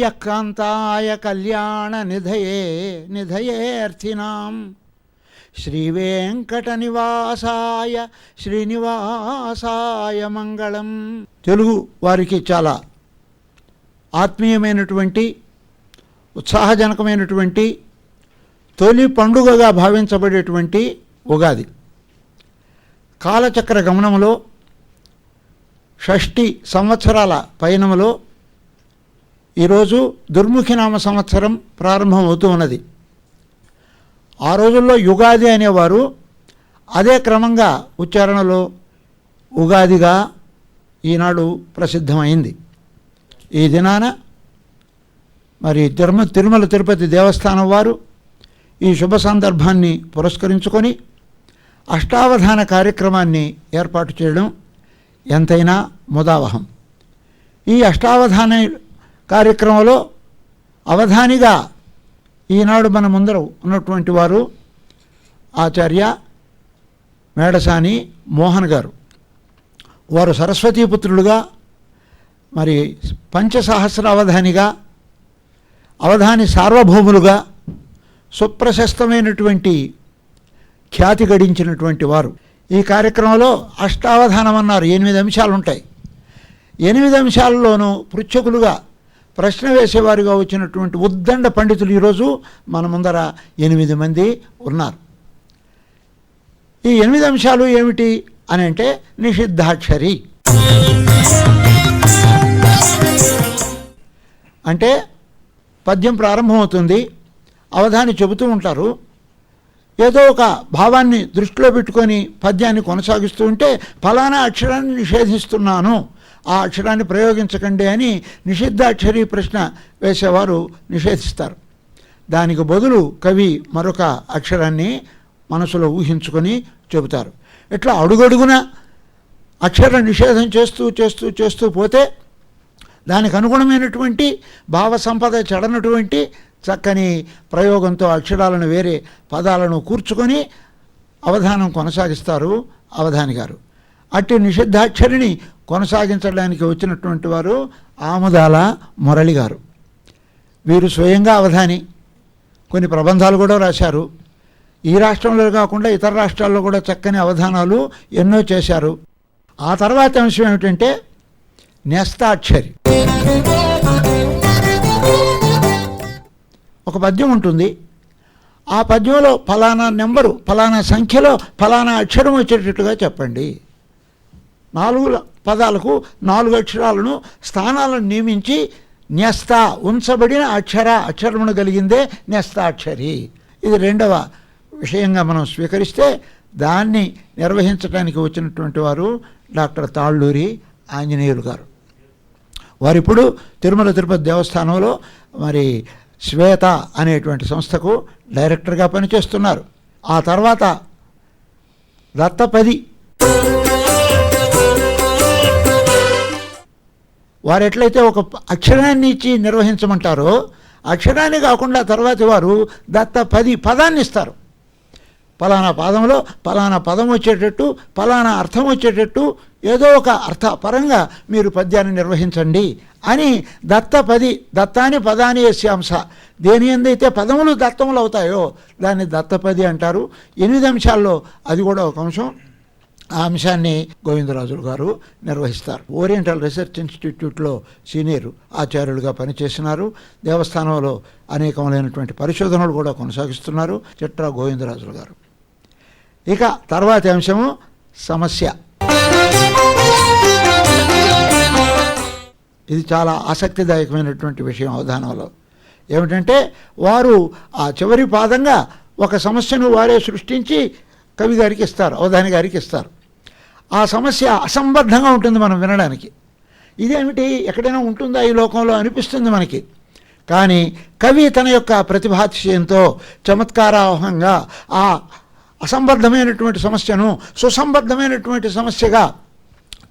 శ్రియకాంతాయ కళ్యాణ నిధయే నిధయేర్థినాం శ్రీవేంకట నివాసాయ శ్రీనివాసాయ మంగళం. తెలుగు వారికి చాలా ఆత్మీయమైనటువంటి ఉత్సాహజనకమైనటువంటి తొలి పండుగగా భావించబడేటువంటి ఉగాది. కాలచక్ర గమనంలో షష్ఠి సంవత్సరాల పయనంలో ఈరోజు దుర్ముఖినామ సంవత్సరం ప్రారంభమవుతూ ఉన్నది. ఆ రోజుల్లో యుగాది అనేవారు, అదే క్రమంగా ఉచ్చారణలో ఉగాదిగా ఈనాడు ప్రసిద్ధమైంది. ఈ దినాన మరి తిరుమల తిరుపతి దేవస్థానం వారు ఈ శుభ సందర్భాన్ని పురస్కరించుకొని అష్టావధాన కార్యక్రమాన్ని ఏర్పాటు చేయడం ఎంతైనా ముదావహం. ఈ అష్టావధాన కార్యక్రమంలో అవధానిగా ఈనాడు మన ముందర ఉన్నటువంటి వారు ఆచార్య మేడసాని మోహన్ గారు. వారు సరస్వతీపుత్రులుగా, మరి పంచసహస్ర అవధానిగా, అవధాని సార్వభౌములుగా సుప్రశస్తమైనటువంటి ఖ్యాతి గడించినటువంటి వారు. ఈ కార్యక్రమంలో అష్టావధానం అన్నారు, 8 అంశాలు ఉంటాయి. 8 అంశాలలోనూ పృచ్ఛకులుగా ప్రశ్న వేసేవారుగా వచ్చినటువంటి ఉద్దండ పండితులు ఈరోజు మన ముందర 8 మంది ఉన్నారు. ఈ 8 అంశాలు ఏమిటి అని అంటే, నిషిద్ధాక్షరి అంటే పద్యం ప్రారంభమవుతుంది, అవధాని చెబుతూ ఉంటారు, ఏదో ఒక భావాన్ని దృష్టిలో పెట్టుకొని పద్యాన్ని కొనసాగిస్తూ ఉంటే ఫలానా అక్షరాన్ని నిషేధిస్తున్నాను, ఆ అక్షరాన్ని ప్రయోగించకండి అని నిషిద్ధాక్షరి ప్రశ్న వేసేవారు నిషేధిస్తారు. దానికి బదులు కవి మరొక అక్షరాన్ని మనసులో ఊహించుకొని చెబుతారు. ఇట్లా అడుగడుగున అక్షర నిషేధం చేస్తూ చేస్తూ చేస్తూ పోతే దానికి అనుగుణమైనటువంటి భావ సంపద చెడనటువంటి చక్కని ప్రయోగంతో అక్షరాలను వేరే పదాలను కూర్చుకొని అవధానం కొనసాగిస్తారు అవధాని గారు. అట్టి నిషిద్ధాక్షరిని కొనసాగించడానికి వచ్చినటువంటి వారు ఆముదాల మురళి గారు. వీరు స్వయంగా అవధాని, కొన్ని ప్రబంధాలు కూడా రాశారు. ఈ రాష్ట్రంలో కాకుండా ఇతర రాష్ట్రాల్లో కూడా చక్కని అవధానాలు ఎన్నో చేశారు. ఆ తర్వాత అంశం ఏమిటంటే న్యస్తాక్షరి. ఒక పద్యం ఉంటుంది, ఆ పద్యంలో ఫలానా నెంబరు, ఫలానా సంఖ్యలో ఫలానా అక్షరం వచ్చేటట్టుగా చెప్పండి. 4 పదాలకు 4 అక్షరాలను స్థానాలను నియమించి న్యస్త ఉంచబడిన అక్షరమును కలిగిందే న్యస్తాక్షరి. ఇది 2వ విషయంగా మనం స్వీకరిస్తే దాన్ని నిర్వహించడానికి వచ్చినటువంటి వారు డాక్టర్ తాళ్ళూరి ఆంజనేయులు గారు. వారిప్పుడు తిరుమల తిరుపతి దేవస్థానంలో మరి శ్వేత అనేటువంటి సంస్థకు డైరెక్టర్గా పనిచేస్తున్నారు. ఆ తర్వాత దత్తపది వారు ఎట్లయితే ఒక అక్షరాన్ని ఇచ్చి నిర్వహించమంటారో, అక్షరాన్ని కాకుండా తర్వాతి వారు దత్తపది పదాన్ని ఇస్తారు. ఫలానా పాదంలో ఫలానా పదం వచ్చేటట్టు, ఫలానా అర్థం వచ్చేటట్టు ఏదో ఒక అర్థపరంగా మీరు పద్యాన్ని నిర్వహించండి అని దత్తపది, దత్తాని పదాని యస్యాంశ, దేని ఎందైతే పదములు దత్తములు అవుతాయో దాన్ని దత్తపది అంటారు. 8 అంశాల్లో అది కూడా ఒక అంశం. ఆ అంశాన్ని గోవిందరాజులు గారు నిర్వహిస్తారు. ఓరియంటల్ రీసెర్చ్ ఇన్స్టిట్యూట్లో సీనియర్ ఆచార్యులుగా పనిచేస్తున్నారు. దేవస్థానంలో అనేకమైనటువంటి పరిశోధనలు కూడా కొనసాగిస్తున్నారు చిట్రా గోవిందరాజులు గారు. ఇక తర్వాతి అంశము సమస్య. ఇది చాలా ఆసక్తిదాయకమైనటువంటి విషయం అవధానంలో. ఏమిటంటే వారు ఆ చివరి పాదంగా ఒక సమస్యను వారే సృష్టించి కవి గారికి ఇస్తారు, అవధాని గారికి ఇస్తారు. ఆ సమస్య అసంబద్ధంగా ఉంటుంది మనం వినడానికి. ఇదేమిటి, ఎక్కడైనా ఉంటుందా ఈ లోకంలో అనిపిస్తుంది మనకి. కానీ కవి తన యొక్క ప్రతిభాతిశయంతో చమత్కారావహంగా ఆ అసంబద్ధమైనటువంటి సమస్యను సుసంబద్ధమైనటువంటి సమస్యగా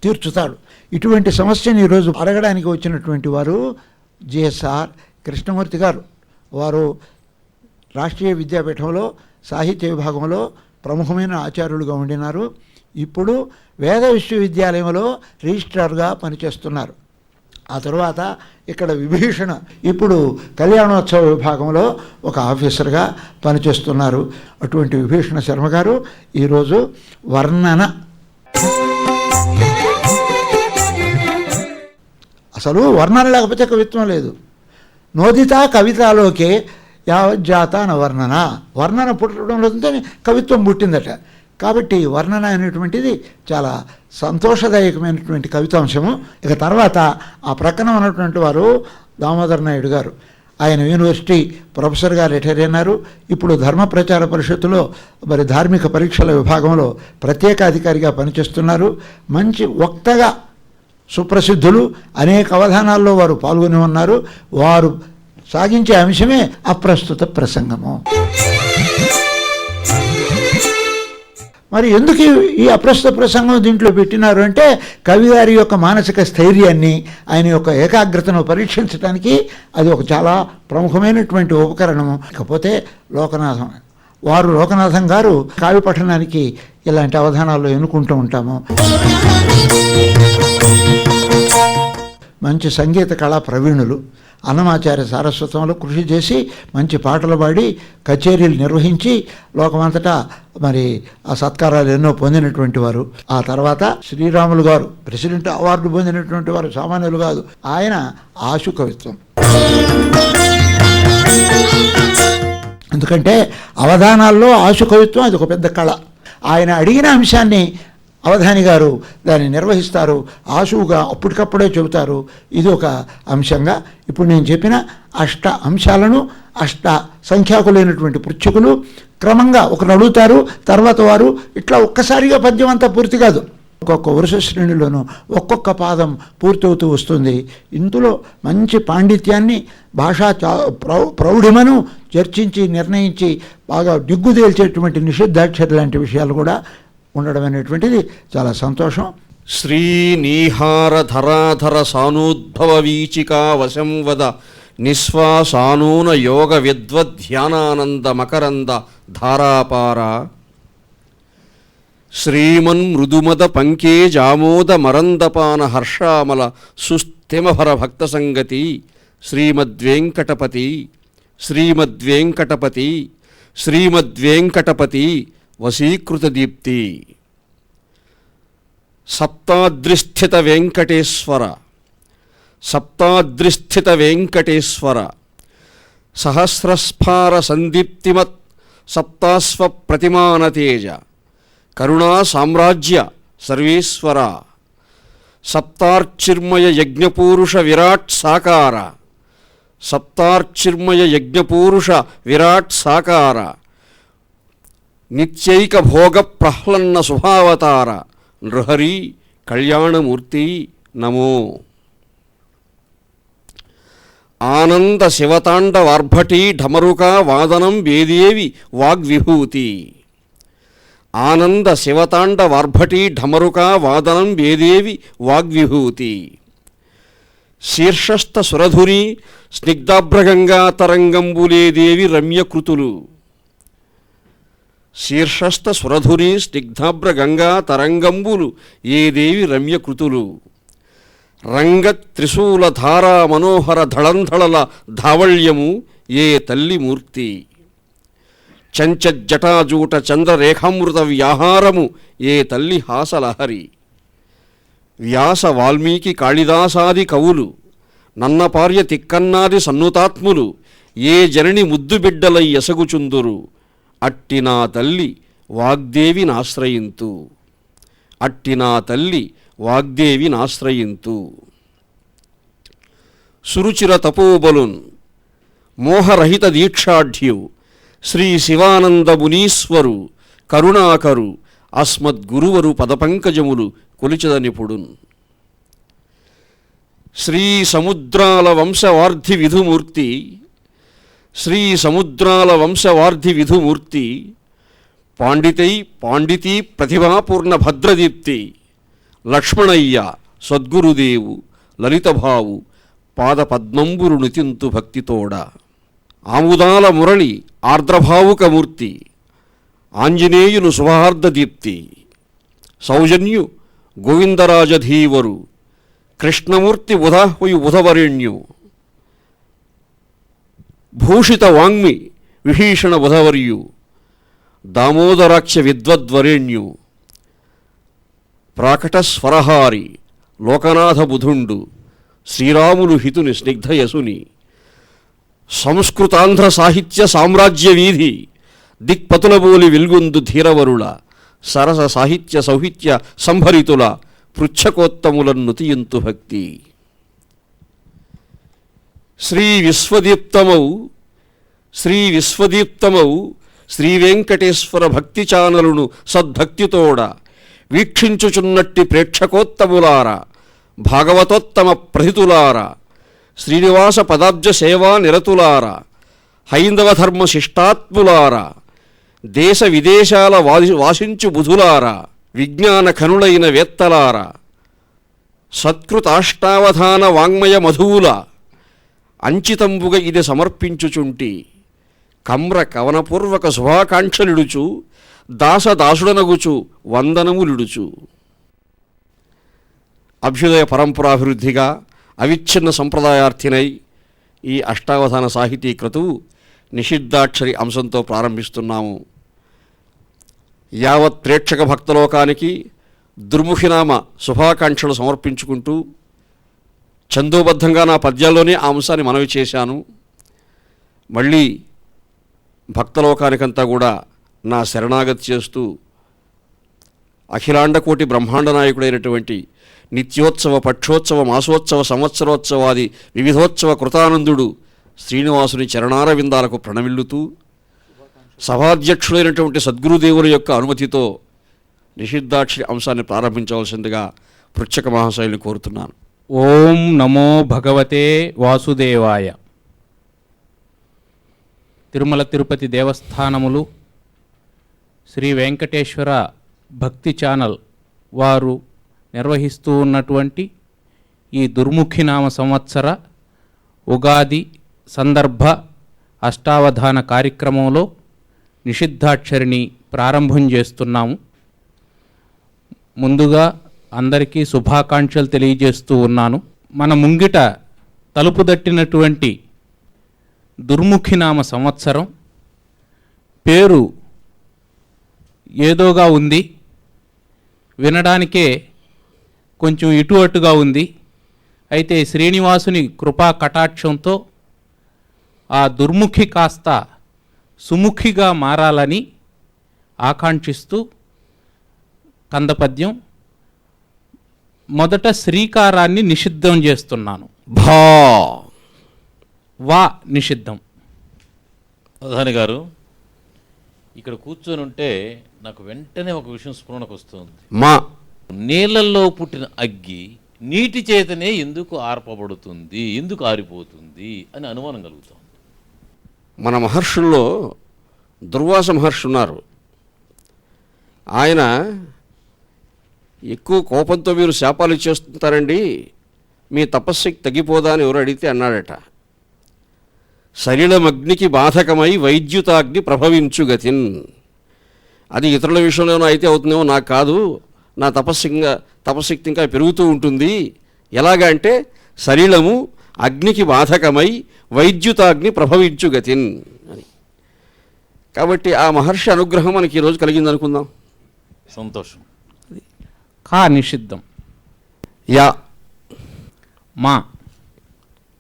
తీర్చుతాడు. ఇటువంటి సమస్యను ఈరోజు అడగడానికి వచ్చినటువంటి వారు జిఎస్ఆర్ కృష్ణమూర్తి గారు. వారు రాష్ట్రీయ విద్యాపీఠంలో సాహిత్య విభాగంలో ప్రముఖమైన ఆచార్యులుగా ఉండినారు. ఇప్పుడు వేద విశ్వవిద్యాలయంలో రిజిస్ట్రార్గా పనిచేస్తున్నారు. ఆ తరువాత ఇక్కడ విభీషణ ఇప్పుడు కళ్యాణోత్సవ విభాగంలో ఒక ఆఫీసర్గా పనిచేస్తున్నారు. అటువంటి విభీషణ శర్మ గారు ఈరోజు వర్ణన, అసలు వర్ణన లేకపోతే కవిత్వం లేదు. నోదిత కవితలోకే యావజ్జాత వర్ణన, వర్ణన పుట్టడంతో కవిత్వం పుట్టిందట. కాబట్టి వర్ణన అనేటువంటిది చాలా సంతోషదాయకమైనటువంటి కవితాంశము. ఇక తర్వాత ఆ ప్రక్కన ఉన్నటువంటి వారు దామోదర్ నాయుడు గారు, ఆయన యూనివర్సిటీ ప్రొఫెసర్గా రిటైర్ అయినారు. ఇప్పుడు ధర్మ ప్రచార పరిషత్తులో మరి ధార్మిక పరీక్షల విభాగంలో ప్రత్యేక అధికారిగా పనిచేస్తున్నారు. మంచి వక్తగా సుప్రసిద్ధులు. అనేక అవధానాల్లో వారు పాల్గొని ఉన్నారు. వారు సాగించే అంశమే అప్రస్తుత ప్రసంగము. మరి ఎందుకు ఈ అప్రస్తుత ప్రసంగం దీంట్లో పెట్టినారు అంటే కవి గారి యొక్క మానసిక స్థైర్యాన్ని, ఆయన యొక్క ఏకాగ్రతను పరీక్షించడానికి అది ఒక చాలా ప్రముఖమైనటువంటి ఉపకరణము. ఇకపోతే లోకనాథం వారు, లోకనాథం గారు కావ్య పఠనానికి ఇలాంటి అవధానాల్లో ఎన్నుకుంటూ ఉంటాము. మంచి సంగీత కళా ప్రవీణులు. అన్నమాచార్య సారస్వతంలో కృషి చేసి మంచి పాటలు పాడి కచేరీలు నిర్వహించి లోకమంతటా మరి ఆ సత్కారాలు ఎన్నో పొందినటువంటి వారు. ఆ తర్వాత శ్రీరాములు గారు ప్రెసిడెంట్ అవార్డు పొందినటువంటి వారు, సామాన్యులు కాదు. ఆయన ఆశు కవిత్వం. ఎందుకంటే అవధానాల్లో ఆశు కవిత్వం అది ఒక పెద్ద కళ. ఆయన అడిగిన అంశాన్ని అవధాని గారు దాన్ని నిర్వహిస్తారు, ఆశువుగా అప్పటికప్పుడే చెబుతారు. ఇది ఒక అంశంగా ఇప్పుడు నేను చెప్పిన అష్ట అంశాలను అష్ట సంఖ్యాకులైనటువంటి పృచ్ఛకులు క్రమంగా ఒకరు అడుగుతారు, తర్వాత వారు ఇట్లా ఒక్కసారిగా పద్యం అంతా పూర్తి కాదు, ఒక్కొక్క వరుస శ్రేణిలోనూ ఒక్కొక్క పాదం పూర్తవుతూ వస్తుంది. ఇందులో మంచి పాండిత్యాన్ని, భాషా ప్రౌఢిమను చర్చించి నిర్ణయించి బాగా దిగ్గుదేల్చేటువంటి నిషిద్ధాక్షర లాంటి విషయాలు కూడా ఉండడం అనేటువంటిది చాలా సంతోషం. శ్రీనీహార ధరాధర సానూద్భవ వీచికా వశం వద నిశ్వాసానూన యోగ విద్వధ్యానానంద మకరంద ధారాపార శ్రీమన్ మృదుమద పంకేజామోద మరందపాన హర్షామల సుస్థిమభర భక్త సంగతి శ్రీమద్వేంకటపతి శ్రీమద్వేంకటపతి శ్రీమద్వేంకటపతి వశీకృత దీప్తి. సప్తాద్రిస్థిత వెంకటేశ్వర సప్తాద్రిస్థిత వెంకటేశ్వర సహస్రస్ఫార సందీప్తిమత్ సప్తాస్వ ప్రతిమానతేజ కరుణా సామ్రాజ్య సర్వేశ్వర సప్తార్చిర్మయ యజ్ఞపూరుష విరాట్ సాకార సప్తార్చిర్మయ యజ్ఞపూరుష విరాట్ సాకార నిత్యైక భోగ ప్రహ్లన్న శుభావతార నృహరి కళ్యాణమూర్తి నమో. ఆనంద శివతాండవార్భటీ ఢమరుకా వాదనం వేదేవి వాగ్విభూతి ఆనంద శివతాండవార్భటీ ఢమరుకా వాదనం వేదేవి వాగ్విభూతి శీర్షస్థ సురధుని స్నిగ్ధాభ్రగంగా తరంగంబులేదేవి రమ్యకృతులు శీర్షస్థ సురధుని స్నిగ్ధాభ్ర గంగా తరంగంబులు ఏ దేవి రమ్యకృతులు రంగ త్రిశూల ధారా మనోహర ధళంధళల ధావళ్యము ఏ తల్లి మూర్తి చంచజ్జటాజూట చంద్రరేఖామృత వ్యాహారము ఏ తల్లి హాసలహరి వ్యాస వాల్మీకి కాళిదాసాది కవులు నన్నపార్య తిక్కన్నాది సన్నుతాత్ములు ఏ జనని ముద్దుబిడ్డలై ఎసగుచుందురు అట్టి నా తల్లి వాగ్దేవి నాశ్రయింతు అట్టి నా తల్లి వాగ్దేవి నాశ్రయింతు. సురుచిర తపోబలున్ మోహరహిత దీక్షాఢ్యు శ్రీ శివానంద మునీశ్వరు కరుణాకరు అస్మద్గురువరు పదపంకజములు కొలిచదనిపుడున్. శ్రీ సముద్రాల వంశవార్ధి విధుమూర్తి శ్రీ సముద్రాల వంశవార్ధి విధుమూర్తి పాండితీ ప్రతిభాపూర్ణ భద్రదీప్తి లక్ష్మణయ్య సద్గురుదేవు లలితభావు పాదపద్మంబురు నితింతు భక్తితోడ ఆముదాల మురళి ఆర్ద్రభావుకమూర్తి ఆంజనేయును శుభార్ధదీప్తి సౌజన్యు గోవిందరాజధీవరు కృష్ణమూర్తి ఉదాహ్వయు ఉదవరేణ్యు భూషిత వాంగ్మి విభీషణ ఉదవర్యు దామోదరాక్ష విద్వద్వరేణ్యు ప్రాకట స్వరహారి లోకనాథ బుధుండు శ్రీరాములు హితుని స్నిగ్ధయసుని సంస్కృతాంధ్ర సాహిత్య సామ్రాజ్య వీధి దిక్పతులబోలి వెల్గొందు ధీరవరుల సరస సాహిత్య సౌహిత్య సంభరితుల పృచ్ఛకోత్తములన్నుతియంతు భక్తి. శ్రీ విశ్వదీప్తమౌ శ్రీ వెంకటేశ్వర భక్తి ఛానలును సద్భక్తితోడ వీక్షించుచున్నట్టి ప్రేక్షకోత్తములార భాగవతోత్తమ ప్రహితులార శ్రీనివాస పదాబ్జ సేవా నిరతులార హైందవ ధర్మ శిష్టాత్ములార దేశ విదేశాల వాసించు బుధులార విజ్ఞాన ఖనులైన వేత్తలార సత్కృతాష్టావధాన వాంగ్మయ మధువుల అంచితంబుగ ఇది సమర్పించుచుంటి కమ్ర కవనపూర్వక శుభాకాంక్షలిడుచు దాసదాసుడనగుచు వందనములిడుచు. అభ్యుదయ పరంపరాభివృద్ధిగా అవిచ్ఛిన్న సంప్రదాయార్థినై ఈ అష్టావధాన సాహితీ క్రతువు నిషిద్ధాక్షరి అంశంతో ప్రారంభిస్తున్నాము. యావత్ ప్రేక్షక భక్తలోకానికి దుర్ముఖినామ శుభాకాంక్షలు సమర్పించుకుంటూ ఛందోబద్ధంగా నా పద్యాల్లోనే ఆ అంశాన్ని మనవి చేశాను. మళ్ళీ భక్తలోకానికంతా కూడా నా శరణాగతి చేస్తూ అఖిలాండకోటి బ్రహ్మాండ నాయకుడైనటువంటి నిత్యోత్సవ పక్షోత్సవ మాసోత్సవ సంవత్సరోత్సవాది వివిధోత్సవ కృతానందుడు శ్రీనివాసుని చరణారవిందాలకు ప్రణమిల్లుతూ సభాధ్యక్షుడైనటువంటి సద్గురుదేవుల యొక్క అనుమతితో నిషిద్ధాక్షరి అంశాన్ని ప్రారంభించవలసిందిగా పృచ్ఛక మహాశయుల్ని కోరుతున్నాను. ఓం నమో భగవతే వాసుదేవాయ. తిరుమల తిరుపతి దేవస్థానములు శ్రీ వెంకటేశ్వర భక్తి ఛానల్ వారు నిర్వహిస్తూ ఉన్నటువంటి ఈ దుర్ముఖినామ సంవత్సర ఉగాది సందర్భ అష్టావధాన కార్యక్రమంలో నిషిద్ధాక్షరిని ప్రారంభం చేస్తున్నాము. ముందుగా అందరికీ శుభాకాంక్షలు తెలియజేస్తూ ఉన్నాను. మన ముంగిట తలుపు తట్టినటువంటి దుర్ముఖినామ సంవత్సరం పేరు ఏదోగా ఉంది, వినడానికే కొంచెం ఇటు అటుగా ఉంది. అయితే శ్రీనివాసుని కృపా కటాక్షంతో ఆ దుర్ముఖి కాస్త సుముఖిగా మారాలని ఆకాంక్షిస్తూ కందపద్యం మొదట శ్రీకారాన్ని నిషిద్ధం చేస్తున్నాను. భా వా నిషిద్ధం. ప్రధాని గారు, ఇక్కడ కూర్చొని ఉంటే నాకు వెంటనే ఒక విషయం స్ఫురణకు వస్తుంది. మా నీళ్ళల్లో పుట్టిన అగ్గి నీటి చేతనే ఎందుకు ఆర్పబడుతుంది, ఎందుకు ఆరిపోతుంది అని అనుమానం కలుగుతుంది. మన మహర్షుల్లో దుర్వాస మహర్షి ఉన్నారు. ఆయన ఎక్కువ కోపంతో మీరు శాపాలు ఇచ్చేస్తుంటారండి, మీ తపస్సుకి తగ్గిపోదా అని ఎవరు అడిగితే అన్నాడట, సలిలమగ్నికి బాధకమై వైద్యుతాగ్ని ప్రభవించుగతిన్. అది ఇతరుల విషయంలోనూ అయితే అవుతుందేమో, నాకు కాదు, నా తపశక్తి ఇంకా పెరుగుతూ ఉంటుంది. ఎలాగా అంటే సలిలము అగ్నికి బాధకమై వైద్యుతాగ్ని ప్రభవించుగతిన్ అని. కాబట్టి ఆ మహర్షి అనుగ్రహం మనకి ఈరోజు కలిగింది అనుకుందాం. సంతోషం. కా నిషిద్ధం. యా మా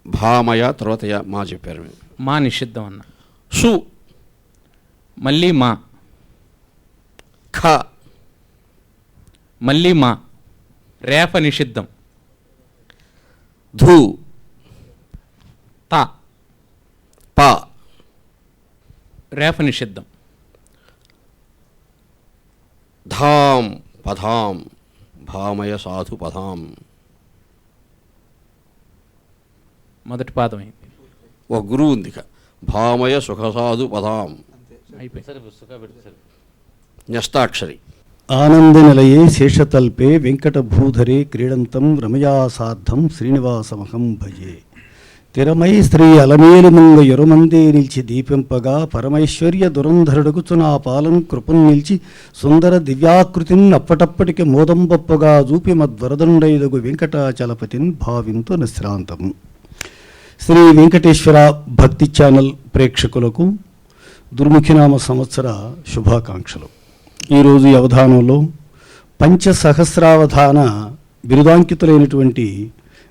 భామయ తర్వాత యా మా చెప్పారు మేము. మా నిషిద్ధం అన్న. సు మళ్ళీ మా, ఖ మళ్ళీ మా. రేఫ నిషిద్ధం. ధూ తా. ప రేఫ నిషిద్ధం. ధాం పధాం భామయ సాధు పధాం. మొదటి పాదం అయింది. ఒక గురువు ఉంది ఇక, భామయ సుఖసాధు పదాం. అయిపోయింది. సరే పుస్తక పెడితే సరే. న్యస్తాక్షరి. ఆనందనిలయే శేషతల్పే వెంకటభూధరే క్రీడంతం రమయా సార్థం శ్రీనివాసమహం భజే. తిరమై స్త్రీ అలమేలు మంగ ఎరుమందే నిలిచి దీపింపగా పరమైశ్వర్య దురంధరుడుకుచు నా పాలన కృపను నిలిచి సుందర దివ్యాకృతిని అప్పటప్పటికి మోదంబప్పగా చూపి మద్వరదండైదగు వెంకటాచలపతిని భావింతు నిశ్రాంతము. శ్రీ వెంకటేశ్వర భక్తి ఛానల్ ప్రేక్షకులకు దుర్ముఖినామ సంవత్సర శుభాకాంక్షలు. ఈరోజు ఈ అవధానంలో పంచసహస్రావధాన బిరుదాంకితులైనటువంటి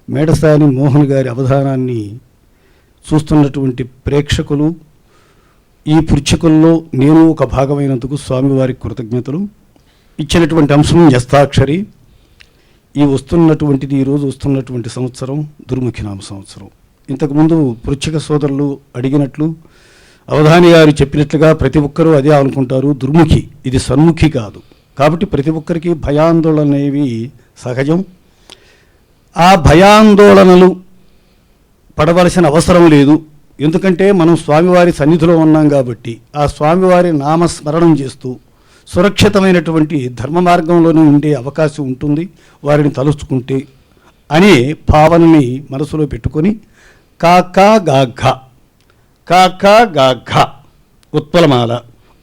మేడసాని మోహన్ గారి అవధానాన్ని చూస్తున్నటువంటి ప్రేక్షకులు, ఈ పృచ్ఛకుల్లో నేను ఒక భాగమైనందుకు స్వామివారికి కృతజ్ఞతలు. ఇచ్చినటువంటి అంశం యస్తాక్షరి. ఈరోజు వస్తున్నటువంటి సంవత్సరం దుర్ముఖినామ సంవత్సరం. ఇంతకుముందు పృచ్ఛక సోదరులు అడిగినట్లు అవధాని గారు చెప్పినట్లుగా ప్రతి ఒక్కరూ అదే అనుకుంటారు, దుర్ముఖి, ఇది సన్ముఖి కాదు. కాబట్టి ప్రతి ఒక్కరికి భయాందోళన అనేవి సహజం. ఆ భయాందోళనలు పడవలసిన అవసరం లేదు. ఎందుకంటే మనం స్వామివారి సన్నిధిలో ఉన్నాం కాబట్టి ఆ స్వామివారి నామస్మరణం చేస్తూ సురక్షితమైనటువంటి ధర్మ మార్గంలోనే ఉండే అవకాశం ఉంటుంది వారిని తలుచుకుంటే అనే భావనని మనసులో పెట్టుకొని కాకా గాఘ కాకా గాఘ ఉత్పలమాల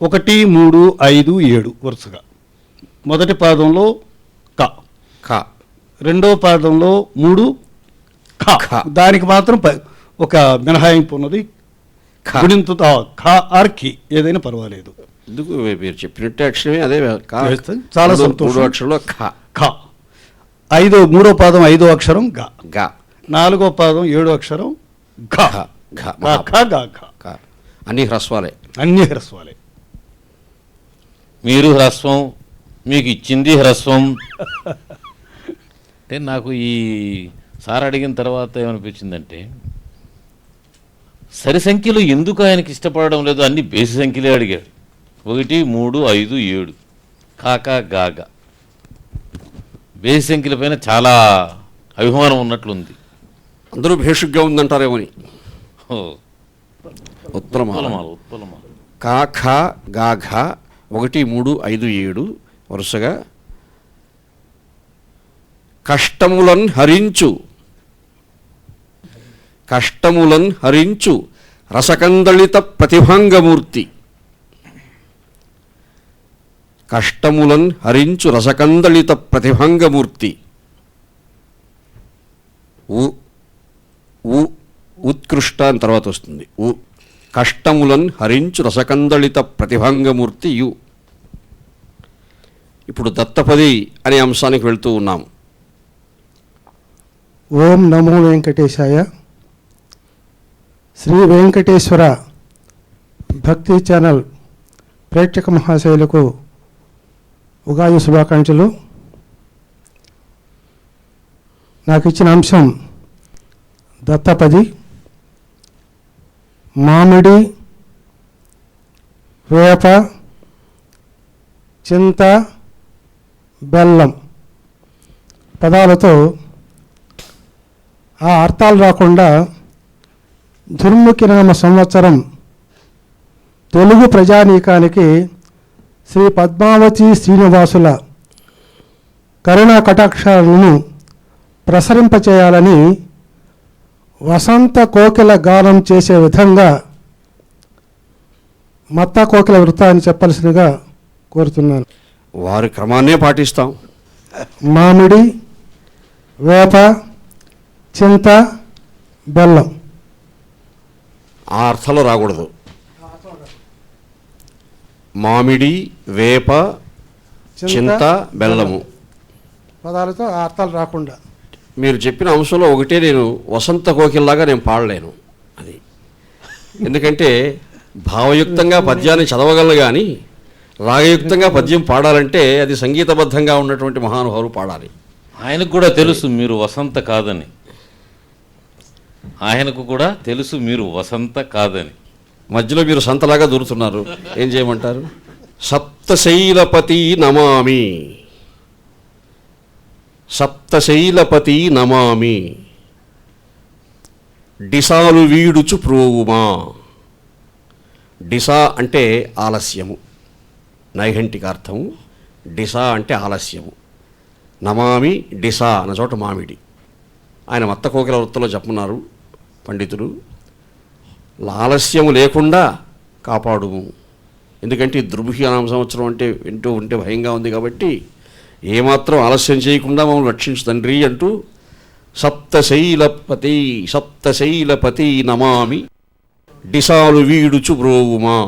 1, 3, 5, 7 వరుసగా. మొదటి పాదంలో క, ఖ, రెండో పాదంలో 3 ఖ. ఖ. దానికి మాత్రం ఒక మినహాయింపు ఉన్నది. ఖ. గుణింతుతో ఖ ఆర్ కి ఏదైనా పర్వాలేదు. ఎందుకు మీరు చెప్పినట్టే అక్షరమే అదే ఖ. చాలా మూడో సంతోషం. అక్షరంలో ఖ, ఖ. మూడో పాదం 5వ అక్షరం గ. గ, 4వ పాదం 7వ అక్షరం ఘ. ఖ, ఖ, ఘ, ఖ, గ, ఘ. ఖ. అన్ని హ్రస్వాలే. అన్ని హ్రస్వాలే. మీరు హ్రస్వం, మీకు ఇచ్చింది హ్రస్వం. అంటే నాకు ఈ సార్ అడిగిన తర్వాత ఏమనిపించిందంటే, సరి సంఖ్యలు ఎందుకు ఆయనకి ఇష్టపడడం లేదు, అన్ని బేసి సంఖ్యలే అడిగాడు. 1, 3, 5, 7 కాకా గాగా. బేసి సంఖ్యల పైన చాలా అభిమానం ఉన్నట్లుంది. అందరూ భేషుగ్గా ఉందంటారేమోని. ఓ, ఉత్పలమాల. ఉత్పలమాల. కా, ఖ, గా, ఘ 1, 3, 5, 7 వరుసగా కష్టములన్ హరించు, కష్టములన్ హరించు రసకందళిత ప్రతిభంగమూర్తి, కష్టములన్ హరించు రసకందళిత ప్రతిభంగమూర్తి. ఉత్కృష్ట అని తర్వాత వస్తుంది. కష్టములన్ హరించు రసకందళిత ప్రతిభంగమూర్తి యు. ఇప్పుడు దత్తపది అనే అంశానికి వెళ్తూ ఉన్నాం. ఓం నమో వెంకటేశాయ. శ్రీ వెంకటేశ్వర భక్తి ఛానల్ ప్రేక్షక మహాశయులకు ఉగాది శుభాకాంక్షలు. నాకు ఇచ్చిన అంశం దత్తపది. మామిడి, వేప, చింత, బెల్లం పదాలతో ఆ అర్థాలు రాకుండా దుర్ముఖినామ సంవత్సరం తెలుగు ప్రజానీకానికి శ్రీ పద్మావతి శ్రీనివాసుల కరుణా కటాక్షాలను ప్రసరింపచేయాలని వసంత కోకిల గానం చేసే విధంగా మత్త కోకిల వృత్తాన్ని చెప్పాల్సిందిగా కోరుతున్నాను. వారి క్రమాన్నే పాటిస్తాం. మామిడి, వేప, చింత, బెల్లం ఆ అర్థంలో రాకూడదు. మామిడి, వేప, చింత, బెల్లము పదాలతో ఆ అర్థాలు రాకుండా. మీరు చెప్పిన అంశంలో ఒకటే, నేను వసంత కోకిల్లాగా నేను పాడలేను అది. ఎందుకంటే భావయుక్తంగా పద్యాన్ని చదవగలను కానీ రాగయుక్తంగా పద్యం పాడాలంటే అది సంగీతబద్ధంగా ఉన్నటువంటి మహానుభావులు పాడాలి. ఆయనకు కూడా తెలుసు మీరు వసంత కాదని. ఆయనకు కూడా తెలుసు మీరు వసంత కాదని. మధ్యలో మీరు సంతలాగా దూరుతున్నారు. ఏం చేయమంటారు? సప్తశైలపతి నమామి, సప్తశైలపతి నమామి, డిసాలు వీడుచు ప్రోవుమా. డిసా అంటే ఆలస్యము, నైఘంటికార్థము. డిసా అంటే ఆలస్యము. నమామి డిసా అన్న చోట మామిడి. ఆయన మత్త కోకిల వృత్తంలో చెప్పమన్నారు. పండితులు, ఆలస్యము లేకుండా కాపాడుము. ఎందుకంటే ఈ దుర్ముఖి నామ సంవత్సరం అంటే వింటూ ఉంటే భయంగా ఉంది కాబట్టి ఏమాత్రం ఆలస్యం చేయకుండా మమ్మల్ని రక్షించు తండ్రి అంటూ సప్తశైలపతి నమామి డిసాలు వీడుచు బ్రోవుమా.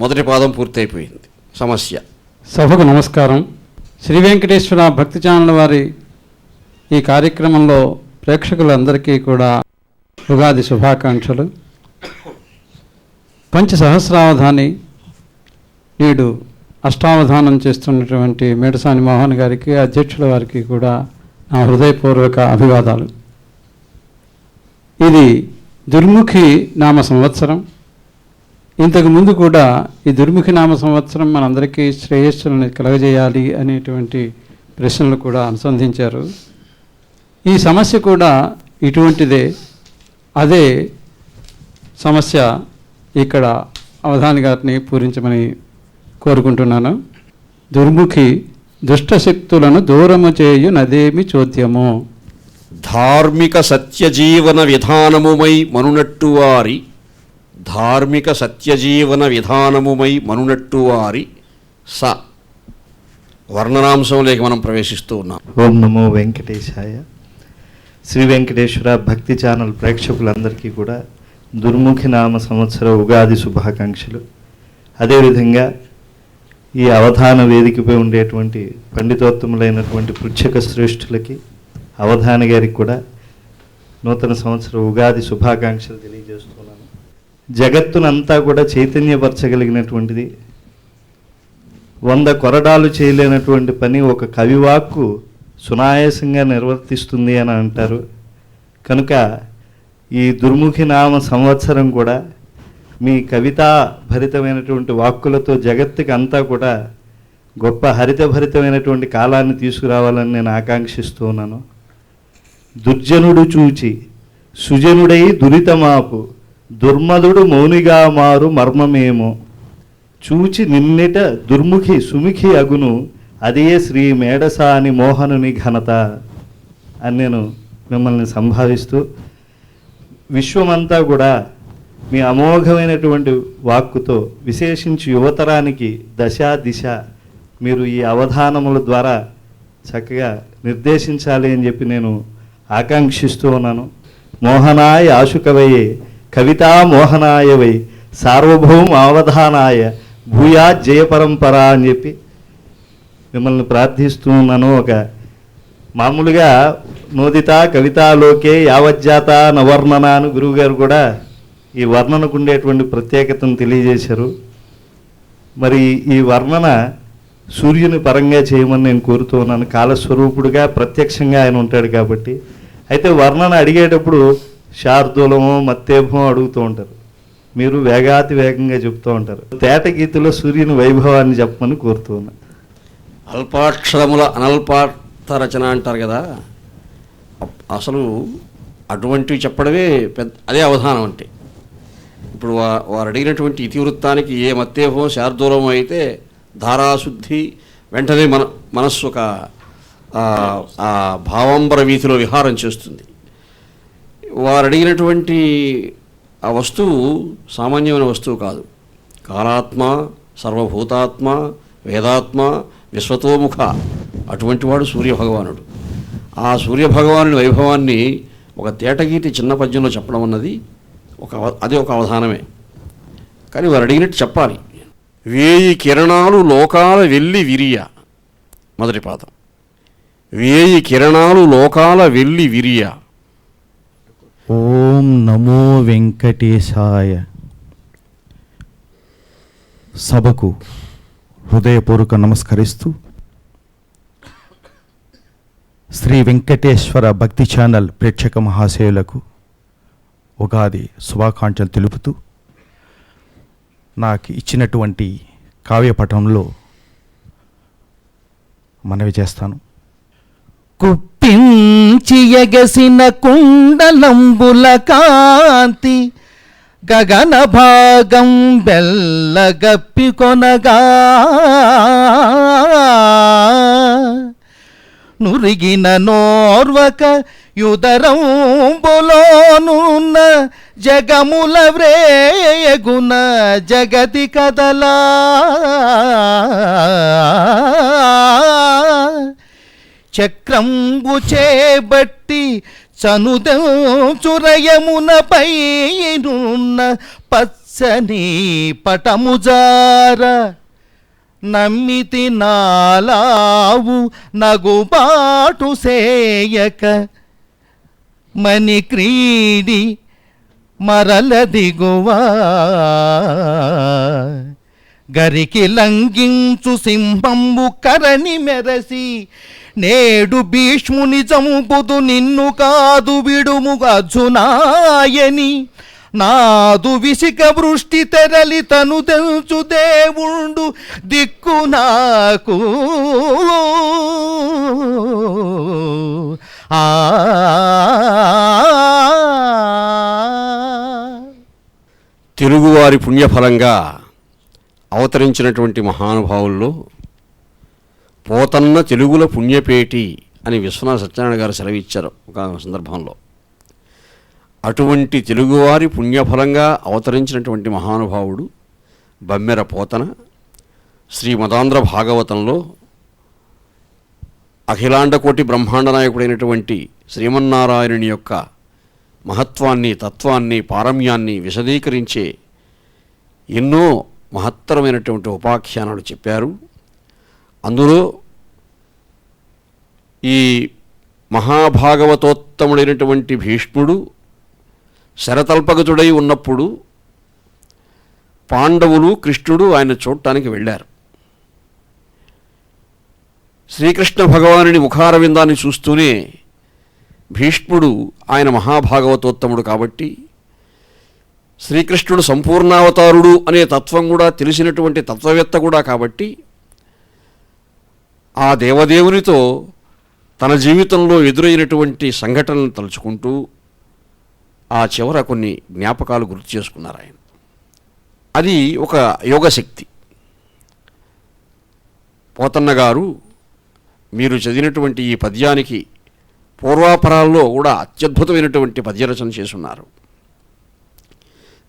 మొదటి పాదం పూర్తయిపోయింది. సమస్య. సభకు నమస్కారం. శ్రీ వెంకటేశ్వర భక్తి ఛానల్ వారి ఈ కార్యక్రమంలో ప్రేక్షకులందరికీ కూడా ఉగాది శుభాకాంక్షలు. పంచసహస్రావధాని నేడు అష్టావధానం చేస్తున్నటువంటి మేడసాని మోహన్ గారికి, అధ్యక్షుల వారికి కూడా నా హృదయపూర్వక అభివాదాలు. ఇది దుర్ముఖి నామ సంవత్సరం. ఇంతకు ముందు కూడా ఈ దుర్ముఖి నామ సంవత్సరం మనందరికీ శ్రేయస్సులను కలగజేయాలి అనేటువంటి ప్రశ్నలు కూడా అనుసంధించారు. ఈ సమస్య కూడా ఇటువంటిదే. అదే సమస్య ఇక్కడ అవధాని గారిని పూరించమని కోరుకుంటున్నాను. దుర్ముఖి దుష్టశక్తులను దూరము చేయు నదేమి చోద్యము. ధార్మిక సత్యజీవన విధానముమై మనునట్టువారి స వర్ణనాంశంలోకి మనం ప్రవేశిస్తూ ఉన్నాం. ఓం నమో వెంకటేశాయ. శ్రీ వెంకటేశ్వర భక్తి ఛానల్ ప్రేక్షకులందరికీ కూడా దుర్ముఖి నామ సంవత్సర ఉగాది శుభాకాంక్షలు. అదేవిధంగా ఈ అవధాన వేదికపై ఉండేటువంటి పండితోత్తములైనటువంటి పృచ్ఛక శ్రేష్ఠులకి, అవధాని గారికి కూడా నూతన సంవత్సర ఉగాది శుభాకాంక్షలు తెలియజేస్తున్నాను. జగత్తునంతా కూడా చైతన్యపరచగలిగినటువంటిది, 100 కొరడాలు చేయలేనటువంటి పని ఒక కవివాక్కు సునాయాసంగా నిర్వర్తిస్తుంది అని అంటారు. కనుక ఈ దుర్ముఖి నామ సంవత్సరం కూడా మీ కవితా భరితమైనటువంటి వాక్కులతో జగత్తుకి అంతా కూడా గొప్ప హరితభరితమైనటువంటి కాలాన్ని తీసుకురావాలని నేను ఆకాంక్షిస్తూ ఉన్నాను. దుర్జనుడు చూచి సుజనుడై దురితమాపు, దుర్మదుడు మౌనిగా మారు మర్మమేమో, చూచి నిన్నెట దుర్ముఖి సుముఖి అగును, అదే శ్రీ మేడసాని మోహనుని ఘనత అని నేను మిమ్మల్ని సంభావిస్తూ, విశ్వమంతా కూడా మీ అమోఘమైనటువంటి వాక్కుతో విశేషించి యువతరానికి దశ దిశ మీరు ఈ అవధానముల ద్వారా చక్కగా నిర్దేశించాలి అని చెప్పి నేను ఆకాంక్షిస్తూ ఉన్నాను. మోహనాయ ఆశుకవయే కవితా మోహనాయ వై సార్వభౌమ అవధానాయ భూయా జయపరంపర అని చెప్పి మిమ్మల్ని ప్రార్థిస్తూ ఉన్నాను. ఒక మామూలుగా నోదిత కవితాలోకే యావజ్జాత నవర్ణన అని గురువుగారు కూడా ఈ వర్ణనకు ఉండేటువంటి ప్రత్యేకతను తెలియజేశారు. మరి ఈ వర్ణన సూర్యుని పరంగా చేయమని నేను కోరుతూ ఉన్నాను. కాలస్వరూపుడుగా ప్రత్యక్షంగా ఆయన ఉంటాడు కాబట్టి. అయితే వర్ణన అడిగేటప్పుడు శార్దూలమో మత్తేభమో అడుగుతూ ఉంటారు, మీరు వేగాతి వేగంగా చెప్తూ ఉంటారు. తేట గీతలో సూర్యుని వైభవాన్ని చెప్పమని కోరుతూ ఉన్నాను. అల్పాక్షరముల అనల్పార్థ రచన అంటారు కదా, అసలు అటువంటివి చెప్పడమే అదే అవధానం అంటే. ఇప్పుడు వారు అడిగినటువంటి ఇతివృత్తానికి ఏ మత్తేహో శార్దూలమో అయితే ధారాశుద్ధి, వెంటనే మనస్సు ఒక భావాంబర వీధిలో విహారం చేస్తుంది. వారు అడిగినటువంటి ఆ వస్తువు సామాన్యమైన వస్తువు కాదు. కాలాత్మ, సర్వభూతాత్మ, వేదాత్మ, విశ్వతోముఖ, అటువంటి వాడు సూర్యభగవానుడు. ఆ సూర్యభగవానుడి వైభవాన్ని ఒక తేటగీతి చిన్న పద్యంలో చెప్పడం అన్నది అది ఒక అవధానమే. కానీ వారు అడిగినట్టు చెప్పాలి. 1000 కిరణాలు లోకాల వెళ్ళి విరియ, మొదటి పాదం. 1000 కిరణాలు లోకాల వెళ్ళి విరియ. ఓం నమో వెంకటేశాయ. సభకు హృదయపూర్వక నమస్కరిస్తూ శ్రీ వెంకటేశ్వర భక్తి ఛానల్ ప్రేక్షక మహాశయులకు ఉగాది శుభాకాంక్షలు తెలుపుతూ నాకు ఇచ్చినటువంటి కావ్యపటంలో మనవి చేస్తాను. కుప్పించి ఎగసిన కుండలంబుల కాంతి గగన భాగం బెల్లగప్పి కొనగా నురిగిన నోర్వక యుదరంబులోనున్న జగముల వ్రేయగున జగతి కదలా చక్రంబు చేబట్టి చనుదెంచురయమునపైనున్న పచ్చని పటముజార నమ్మితి నాలావు నగుబాటు సేయక మని క్రీడి మరల దిగువా గరికి లంఘించు సింహంబు కరణి మెరసి నేడు భీష్ముని చంపుదు నిన్ను కాదు విడుము అర్జునాయని నాదు విసిక వృష్టి తెరలి తను తెలుచు దేవుండు దిక్కు నాకు ఆ తెలుగువారి పుణ్యఫలంగా అవతరించినటువంటి మహానుభావుల్లో పోతన్న తెలుగుల పుణ్యపేటి అని విశ్వనాథ సత్యనారాయణ గారు సెలవిచ్చారు ఒక సందర్భంలో. అటువంటి తెలుగువారి పుణ్యఫలంగా అవతరించినటువంటి మహానుభావుడు బమ్మెర పోతన శ్రీమదాంధ్ర భాగవతంలో అఖిలాండకోటి బ్రహ్మాండ నాయకుడైనటువంటి శ్రీమన్నారాయణుని యొక్క మహత్వాన్ని, తత్వాన్ని, పారమ్యాన్ని విశదీకరించే ఎన్నో మహత్తరమైనటువంటి ఉపాఖ్యానాలు చెప్పారు. అందులో ఈ మహాభాగవతోత్తముడైనటువంటి భీష్ముడు శరతల్పగతుడై ఉన్నప్పుడు పాండవులు, కృష్ణుడు ఆయన చూడటానికి వెళ్ళారు. శ్రీకృష్ణ భగవానుని ముఖారవిందాన్ని చూస్తూనే భీష్ముడు ఆయన మహాభాగవతోత్తముడు కాబట్టి, శ్రీకృష్ణుడు సంపూర్ణావతారుడు అనే తత్వం కూడా తెలిసినటువంటి తత్వవేత్త కూడా కాబట్టి, ఆ దేవదేవునితో తన జీవితంలో ఎదురైనటువంటి సంఘటనలను తలుచుకుంటూ ఆ చివర కొన్ని జ్ఞాపకాలు గుర్తు చేసుకున్నారు ఆయన. అది ఒక యోగశక్తి. పోతన్న గారు మీరు చదివినటువంటి ఈ పద్యానికి పూర్వాపరాల్లో కూడా అత్యద్భుతమైనటువంటి పద్యరచన చేసున్నారు.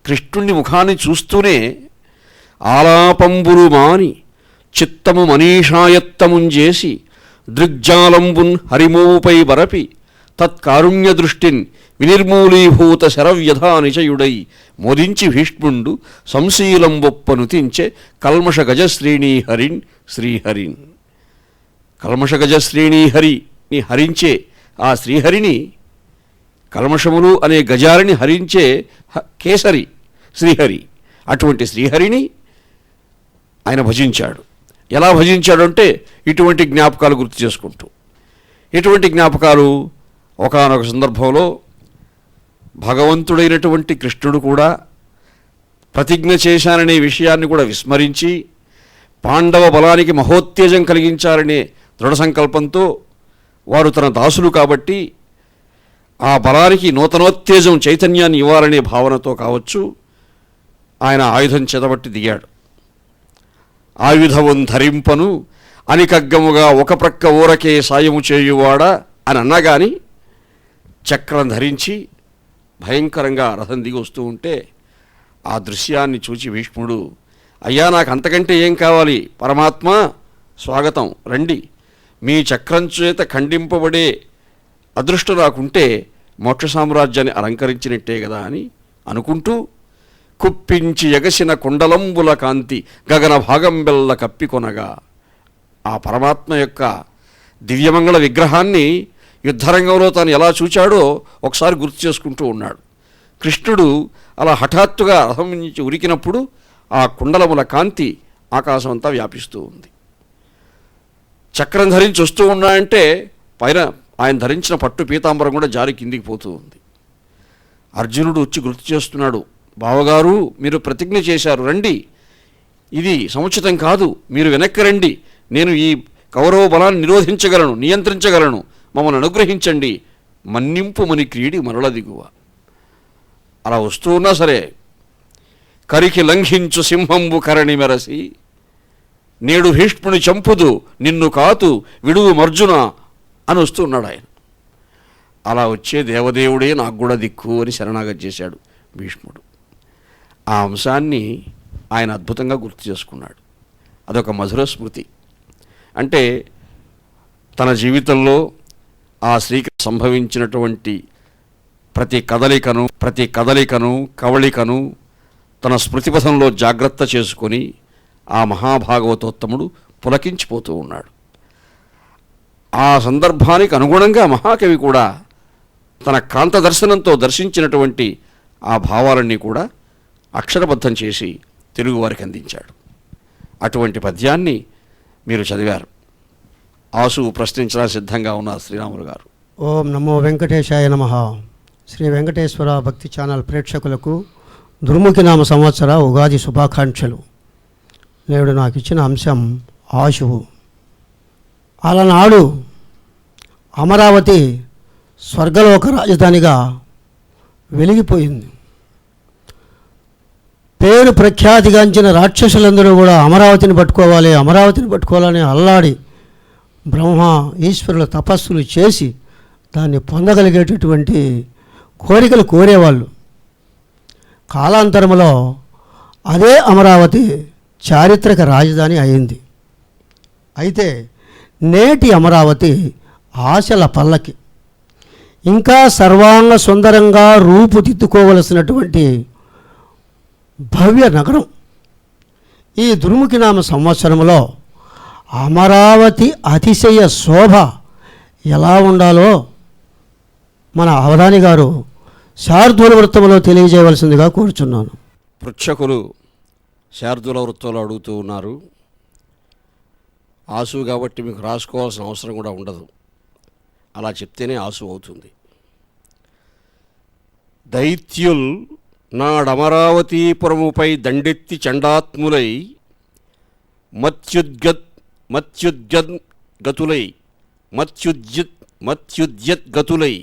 కృష్ణుని ముఖాన్ని చూస్తూనే ఆలాపంబులు మాని చిత్తము మనీషాయత్తముంజేసి దృగ్జాలంబున్ హరిమోపై బరపి తత్కారుణ్య దృష్టిన్ వినిర్మూలీభూత శరవ్యధా నిచయుడై మోదించి భీష్ముండు సంశీలంబొప్పనుతించే కల్మష గజశ్రేణీ హరిన్ శ్రీహరిన్. కల్మష గజశ్రేణీ హరిని హరించే ఆ శ్రీహరిని, కల్మషములు అనే గజారిని హరించే కేసరి శ్రీహరి, అటువంటి శ్రీహరిని ఆయన భజించాడు. ఎలా భజించాడు అంటే ఇటువంటి జ్ఞాపకాలు గుర్తు చేసుకుంటూ. ఇటువంటి జ్ఞాపకాలు ఒకానొక సందర్భంలో భగవంతుడైనటువంటి కృష్ణుడు కూడా ప్రతిజ్ఞ చేశాననే విషయాన్ని కూడా విస్మరించి పాండవ బలానికి మహోత్తేజం కలిగించాలనే దృఢ సంకల్పంతో, వారు తన దాసులు కాబట్టి ఆ బలానికి నూతనోత్తేజం, చైతన్యాన్ని ఇవ్వాలనే భావనతో కావచ్చు, ఆయన ఆయుధం చేతబట్టి దిగాడు. ఆయుధవం ధరింపను అనికగ్గముగా ఒక ప్రక్క ఊరకే సాయము చేయువాడా అని అన్నగాని చక్రం ధరించి భయంకరంగా రథం దిగి వస్తూ ఉంటే ఆ దృశ్యాన్ని చూచి భీష్ముడు, అయ్యా నాకు అంతకంటే ఏం కావాలి, పరమాత్మ స్వాగతం, రండి, మీ చక్రం చేత ఖండింపబడే అదృష్టం నాకుంటే మోక్ష సామ్రాజ్యాన్ని అలంకరించినట్టే కదా అని అనుకుంటూ కుప్పించి ఎగసిన కుండలంబుల కాంతి గగన భాగంబెల్ల కప్పికొనగా ఆ పరమాత్మ యొక్క దివ్యమంగళ విగ్రహాన్ని యుద్ధరంగంలో తాను ఎలా చూచాడో ఒకసారి గుర్తు చేసుకుంటూ ఉన్నాడు. కృష్ణుడు అలా హఠాత్తుగా రథం నుంచి ఉరికినప్పుడు ఆ కుండలముల కాంతి ఆకాశం అంతా వ్యాపిస్తూ ఉంది. చక్రం ధరించి వస్తూ ఉన్నాయంటే పైన ఆయన ధరించిన పట్టు పీతాంబరం కూడా జారి కిందికి పోతూ ఉంది. అర్జునుడు వచ్చి గుర్తు చేస్తున్నాడు, బావగారు మీరు ప్రతిజ్ఞ చేశారు, రండి, ఇది సముచితం కాదు, మీరు వెనక్కి రండి, నేను ఈ కౌరవ బలాన్ని నిరోధించగలను, నియంత్రించగలను, మమ్మల్ని అనుగ్రహించండి, మన్నింపు మని క్రీడి మరల దిగువ. అలా వస్తూ ఉన్నా సరే కరికి లంఘించు సింహంబు కరణి మెరసి నేడు భీష్ముని చంపుదు నిన్ను కాతు విడువు మర్జున అని వస్తున్నాడు ఆయన. అలా వచ్చే దేవదేవుడే నాకు కూడా దిక్కు అని శరణాగతి చేశాడు భీష్ముడు. ఆ అంశాన్ని ఆయన అద్భుతంగా గుర్తు చేసుకున్నాడు. అదొక మధుర స్మృతి. అంటే తన జీవితంలో ఆ స్త్రీకి సంభవించినటువంటి ప్రతి కదలికను కవళికను తన స్మృతిపథంలో జాగ్రత్త చేసుకొని ఆ మహాభాగవతోత్తముడు పులకించిపోతూ ఉన్నాడు. ఆ సందర్భానికి అనుగుణంగా మహాకవి కూడా తన కాంత దర్శనంతో దర్శించినటువంటి ఆ భావాలన్నీ కూడా అక్షరబద్ధం చేసి తెలుగువారికి అందించాడు. అటువంటి పద్యాన్ని మీరు చదివారు. ఆసు ప్రశ్నించడానికి సిద్ధంగా ఉన్నారు శ్రీరాములు గారు. ఓం నమో వెంకటేశాయ నమః. శ్రీ వెంకటేశ్వర భక్తి ఛానల్ ప్రేక్షకులకు దుర్ముఖి నామ సంవత్సర ఉగాది శుభాకాంక్షలు. నేడు నాకు ఇచ్చిన అంశం ఆశువు. అలనాడు అమరావతి స్వర్గలోక రాజధానిగా వెలిగిపోయింది. పేరు ప్రఖ్యాతిగాంచిన రాక్షసులందరూ కూడా అమరావతిని పట్టుకోవాలని అల్లాడి బ్రహ్మ ఈశ్వరుల తపస్సులు చేసి దాన్ని పొందగలిగేటటువంటి కోరికలు కోరేవాళ్ళు. కాలాంతరంలో అదే అమరావతి చారిత్రక రాజధాని అయింది. అయితే నేటి అమరావతి ఆశల పల్లకి, ఇంకా సర్వాంగ సుందరంగా రూపుదిద్దుకోవలసినటువంటి భవ్య నగరం. ఈ దుర్ముఖి నామ సంవత్సరంలో అమరావతి అతిశయ శోభ ఎలా ఉండాలో మన అవధాని గారు శార్దూల వృత్తంలో తెలియజేయవలసిందిగా కోరుచున్నాను. పృచ్ఛకులు శార్దూల వృత్తంలో అడుగుతూ ఉన్నారు. ఆసు కాబట్టి మీకు రాసుకోవాల్సిన అవసరం కూడా ఉండదు, అలా చెప్తేనే ఆసు అవుతుంది. దైత్యుల్ నాడమరావతీపురముపై దండెత్తి చండాత్ములై మత్యుద్యద్గతులై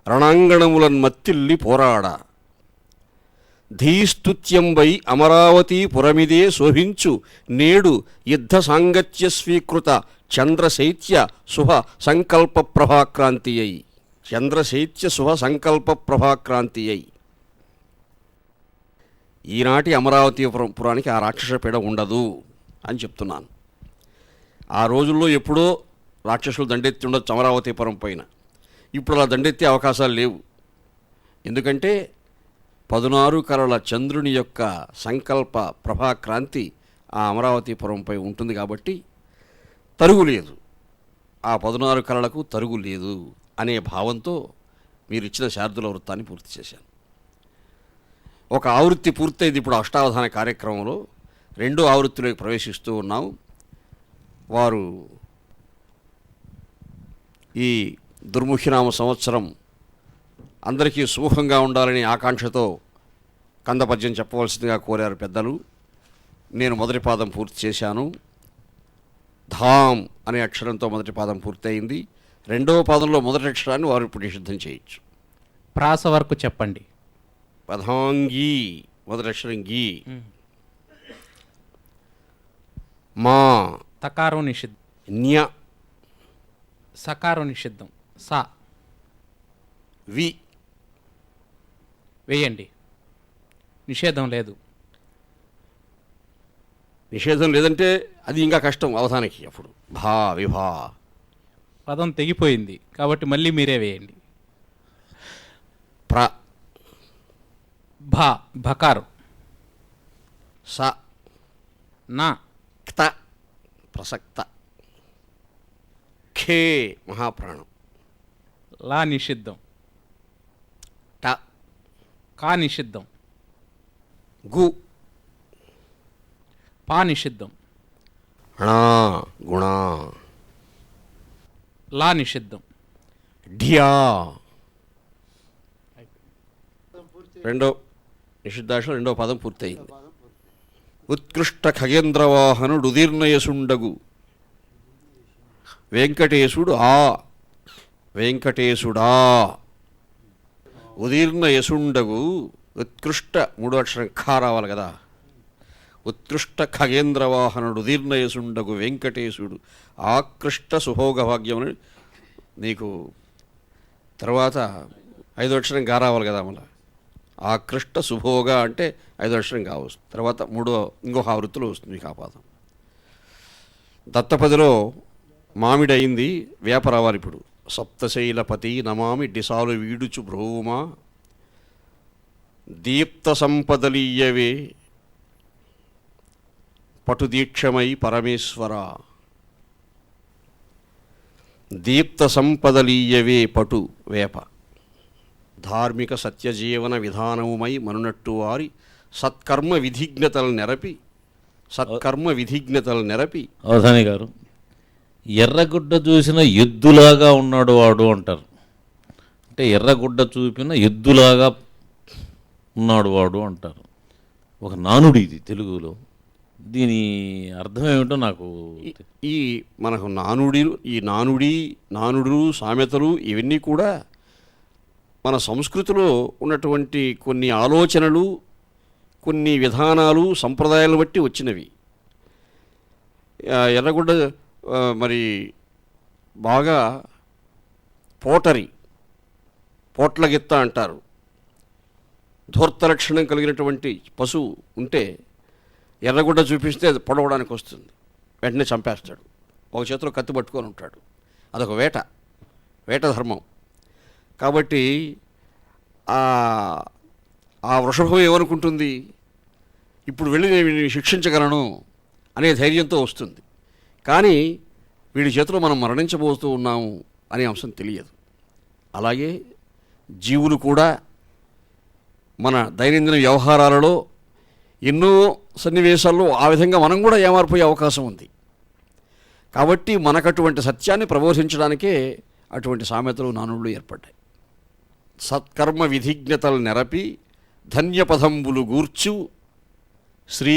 రణాంగణములన్ మత్తిల్లి పోరాడ ధీస్తుత్యంబై అమరావతీపురమిదే శోభించు నేడు యుద్ధ సాంగత్య స్వీకృత చంద్రశైత్య శుభ సంకల్ప ప్రభాక్రాంతి అయి ఈనాటి అమరావతీపురానికి ఆ రాక్షస పీడ ఉండదు అని చెప్తున్నాను. ఆ రోజుల్లో ఎప్పుడో రాక్షసులు దండెత్తి ఉండొచ్చు అమరావతీపురం పైన. ఇప్పుడు అలా దండెత్తే అవకాశాలు లేవు. ఎందుకంటే 16 కళల చంద్రుని యొక్క సంకల్ప ప్రభాక్రాంతి ఆ అమరావతీపురంపై ఉంటుంది కాబట్టి తరుగు లేదు. ఆ 16 కళలకు తరుగు లేదు అనే భావంతో మీరు ఇచ్చిన శార్దూల వృత్తాన్ని పూర్తి చేశాను. ఒక ఆవృత్తి పూర్తయింది. ఇప్పుడు అష్టావధాన కార్యక్రమంలో 2వ ఆవృత్తిలోకి ప్రవేశిస్తూ ఉన్నాం. వారు ఈ దుర్ముఖినామ సంవత్సరం అందరికీ సుముఖంగా ఉండాలని ఆకాంక్షతో కందపద్యం చెప్పవలసిందిగా కోరారు పెద్దలు. నేను మొదటి పాదం పూర్తి చేశాను. ధామ్ అనే అక్షరంతో మొదటి పాదం పూర్తయింది. 2వ పాదంలో మొదటి అక్షరాన్ని వారు ఇప్పుడు నిషిద్ధం చేయొచ్చు. ప్రాస వరకు చెప్పండి. పదాంగీ మొదటి అక్షరం గీ. మా తకారం నిషిద్ధం. న్య సకారం నిషిద్ధం. సా వి వేయండి. నిషేధం లేదు. నిషేధం లేదంటే అది ఇంకా కష్టం అవధానికి. అప్పుడు భా విభా పదం తెగిపోయింది కాబట్టి మళ్ళీ మీరే వేయండి. ప్ర భా భకారం. స నా క్త ప్రసక్త. ఖే మహాప్రాణం. లా నిషిద్ధం. ట కా నిషిద్ధం. గు పా నిషిద్ధం. ణా గుణ. లా నిషిద్ధం. ఢియా. రెండో నిషిద్ధాక్షరం 2వ పదం పూర్తయింది. ఉత్కృష్ట ఖగేంద్రవాహనుడు ఉదీర్ణయసుండగు వెంకటేశుడు వెంకటేశుడా. ఉదీర్ణయసుండగు ఉత్కృష్ట 3వ అక్షరం ఖా రావాలి కదా. ఉత్కృష్ట ఖగేంద్రవాహనుడు ఉదీర్ణయసుండగు వెంకటేశుడు ఆకృష్ట సుభోగ భాగ్యముని నీకు తర్వాత 5వ అక్షరం గా రావాలి కదా మళ్ళీ. ఆకృష్ట శుభోగా అంటే 5వ అక్షరం గా వస్తుంది. తర్వాత ఇంకొక ఆవృత్తిలో వస్తుంది మీకు ఆ పాదం. దత్తపదిలో మామిడి అయింది, వేప రావాలి ఇప్పుడు. సప్తశైలపతి నమామి డిసాలు వీడుచు భ్రూమా దీప్త సంపదలీయవే పటుదీక్షమై పరమేశ్వర. దీప్త సంపదలీయవే పటు వేప. ధార్మిక సత్యజీవన విధానముమై మనునట్టు వారి సత్కర్మ విధిజ్ఞతలు నెరపి. అవధాని గారు, ఎర్రగుడ్డ చూసిన ఎద్దులాగా ఉన్నాడు వాడు అంటారు. అంటే ఎర్రగుడ్డ చూపిన ఎద్దులాగా ఉన్నాడు వాడు అంటారు. ఒక నానుడి ఇది తెలుగులో. దీని అర్థం ఏమిటో నాకు ఈ మనకు నానుడు సామెతలు ఇవన్నీ కూడా మన సంస్కృతిలో ఉన్నటువంటి కొన్ని ఆలోచనలు, కొన్ని విధానాలు, సంప్రదాయాలను బట్టి వచ్చినవి. ఎర్రగుడ్డ మరి బాగా పోట్లగిత్త అంటారు. ధూర్త లక్షణం కలిగినటువంటి పశువు ఉంటే ఎర్రగుడ్డ చూపిస్తే అది పొడవడానికి వస్తుంది, వెంటనే చంపేస్తాడు. ఒక చేతిలో కత్తి పట్టుకొని ఉంటాడు. అదొక వేట ధర్మం. కాబట్టి ఆ వృషభం ఏమనుకుంటుంది, ఇప్పుడు వెళ్ళి నేను వీడిని శిక్షించగలను అనే ధైర్యంతో వస్తుంది. కానీ వీడి చేతిలో మనం మరణించబోతూ ఉన్నాము అనే అంశం తెలియదు. అలాగే జీవులు కూడా మన దైనందిన వ్యవహారాలలో ఎన్నో సన్నివేశాల్లో ఆ విధంగా మనం కూడా ఏమారిపోయే అవకాశం ఉంది. కాబట్టి మనకు అటువంటి సత్యాన్ని ప్రబోధించడానికే అటువంటి సామెతలు, నానుళ్ళు ఏర్పడ్డాయి. సత్కర్మ విధిజ్ఞతలు నెరపి ధన్యపదంబులు గూర్చు శ్రీ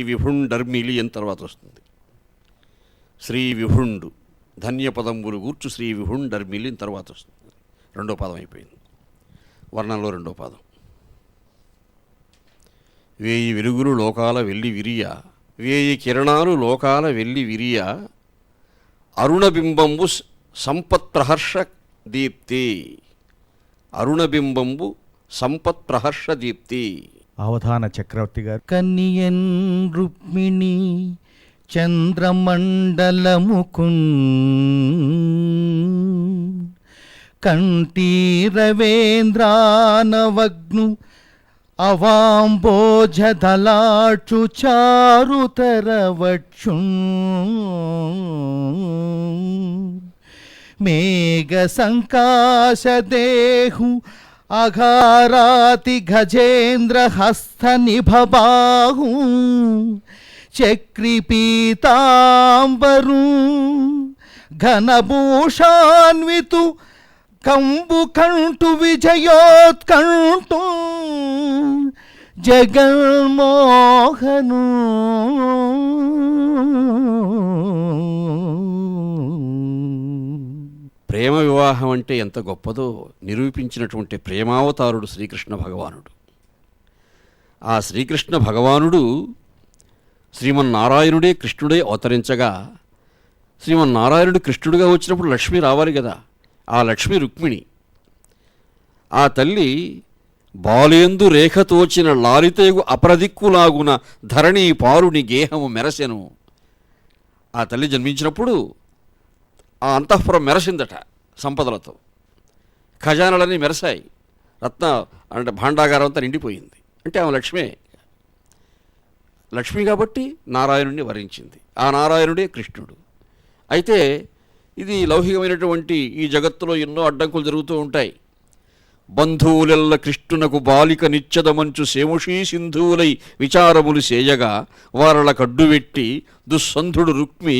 విభుండర్మిలి అని తర్వాత వస్తుంది. శ్రీ విభుండు ధన్యపదంబులు గూర్చు శ్రీ విభుండర్మిలి అని తర్వాత వస్తుంది. 2వ పాదం అయిపోయింది. వర్ణంలో 2వ పాదం. 1000 వెలుగులు లోకాల వెళ్ళి విరియ 1000 కిరణాలు లోకాల వెళ్ళి విరియ అరుణబింబంబు సంపత్ప్రహర్ష దీప్తి. అరుణబింబంబు సంపత్ప్రహర్ష దీప్తి. అవధాన చక్రవర్తి గారు. కన్యన్ రుక్మిణి చంద్రమండలముకున్ కంఠీరవేంద్రానవగ్ను అవాంబోజదలాక్షు చారుతరవక్షు మేఘ సంకాశదేహు అఘారాతి గజేంద్ర హస్త నిభబాహు చక్రిపీతాంబరు ఘనభూషాన్వితు కంబు కంటు విజయోత్కంటు జగన్మోహను ప్రేమ వివాహం అంటే ఎంత గొప్పదో నిరూపించినటువంటి ప్రేమావతారుడు శ్రీకృష్ణ భగవానుడు. ఆ శ్రీకృష్ణ భగవానుడు శ్రీమన్నారాయణుడే కృష్ణుడే అవతరించగా, శ్రీమన్నారాయణుడు కృష్ణుడిగా వచ్చినప్పుడు లక్ష్మి రావాలి కదా. ఆ లక్ష్మి రుక్మిణి. ఆ తల్లి బాలేందు రేఖతోచిన లారితేగు అప్రదిక్కులాగున ధరణి పారుని గేహము మెరసెను. ఆ తల్లి జన్మించినప్పుడు ఆ అంతఃపురం మెరసిందట సంపదలతో. ఖజానాలన్నీ మెరసాయి. రత్న అంటే భాండాగారం అంతా నిండిపోయింది. అంటే ఆమె లక్ష్మి కాబట్టి నారాయణుడిని వరించింది. ఆ నారాయణుడే కృష్ణుడు. అయితే ఇది లౌకికమైనటువంటి ఈ జగత్తులో ఎన్నో అడ్డంకులు జరుగుతూ ఉంటాయి. బంధువులెల్ల కృష్ణునకు బాలిక నిత్యదమంచు సేముషీ సింధువులై విచారములు చేయగా వారల కడ్డువెట్టి దుస్సంధుడు రుక్మి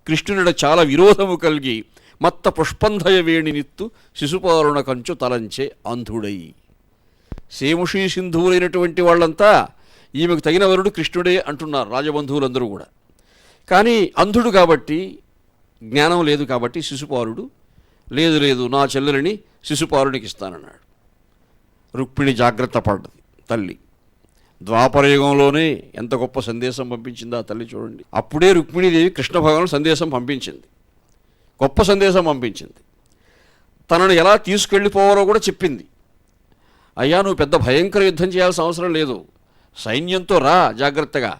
కృష్ణునిడ చాలా విరోధము కలిగి మత్త పుష్పంధయ వేణినిత్తు శిశుపారుణ కంచు తలంచే అంధుడై. సేముషీ సింధువులైనటువంటి వాళ్ళంతా ఈమెకు తగిన వరుడు కృష్ణుడే అంటున్నారు రాజబంధువులందరూ కూడా. కానీ అంధుడు కాబట్టి, జ్ఞానం లేదు కాబట్టి శిశుపాలుడు లేదు నా చెల్లెలని శిశుపాలునికి ఇస్తానన్నాడు. రుక్మిణి జాగ్రత్త పడ్డది తల్లి. ద్వాపరయుగంలోనే ఎంత గొప్ప సందేశం పంపించింది ఆ తల్లి చూడండి. అప్పుడే రుక్మిణీదేవి కృష్ణ భగవానుడు సందేశం పంపించింది. గొప్ప సందేశం పంపించింది. తనను ఎలా తీసుకెళ్ళిపోవాలో కూడా చెప్పింది. అయ్యా, నువ్వు పెద్ద భయంకర యుద్ధం చేయాల్సిన అవసరం లేదు, సైన్యంతో రా, జాగ్రత్తగా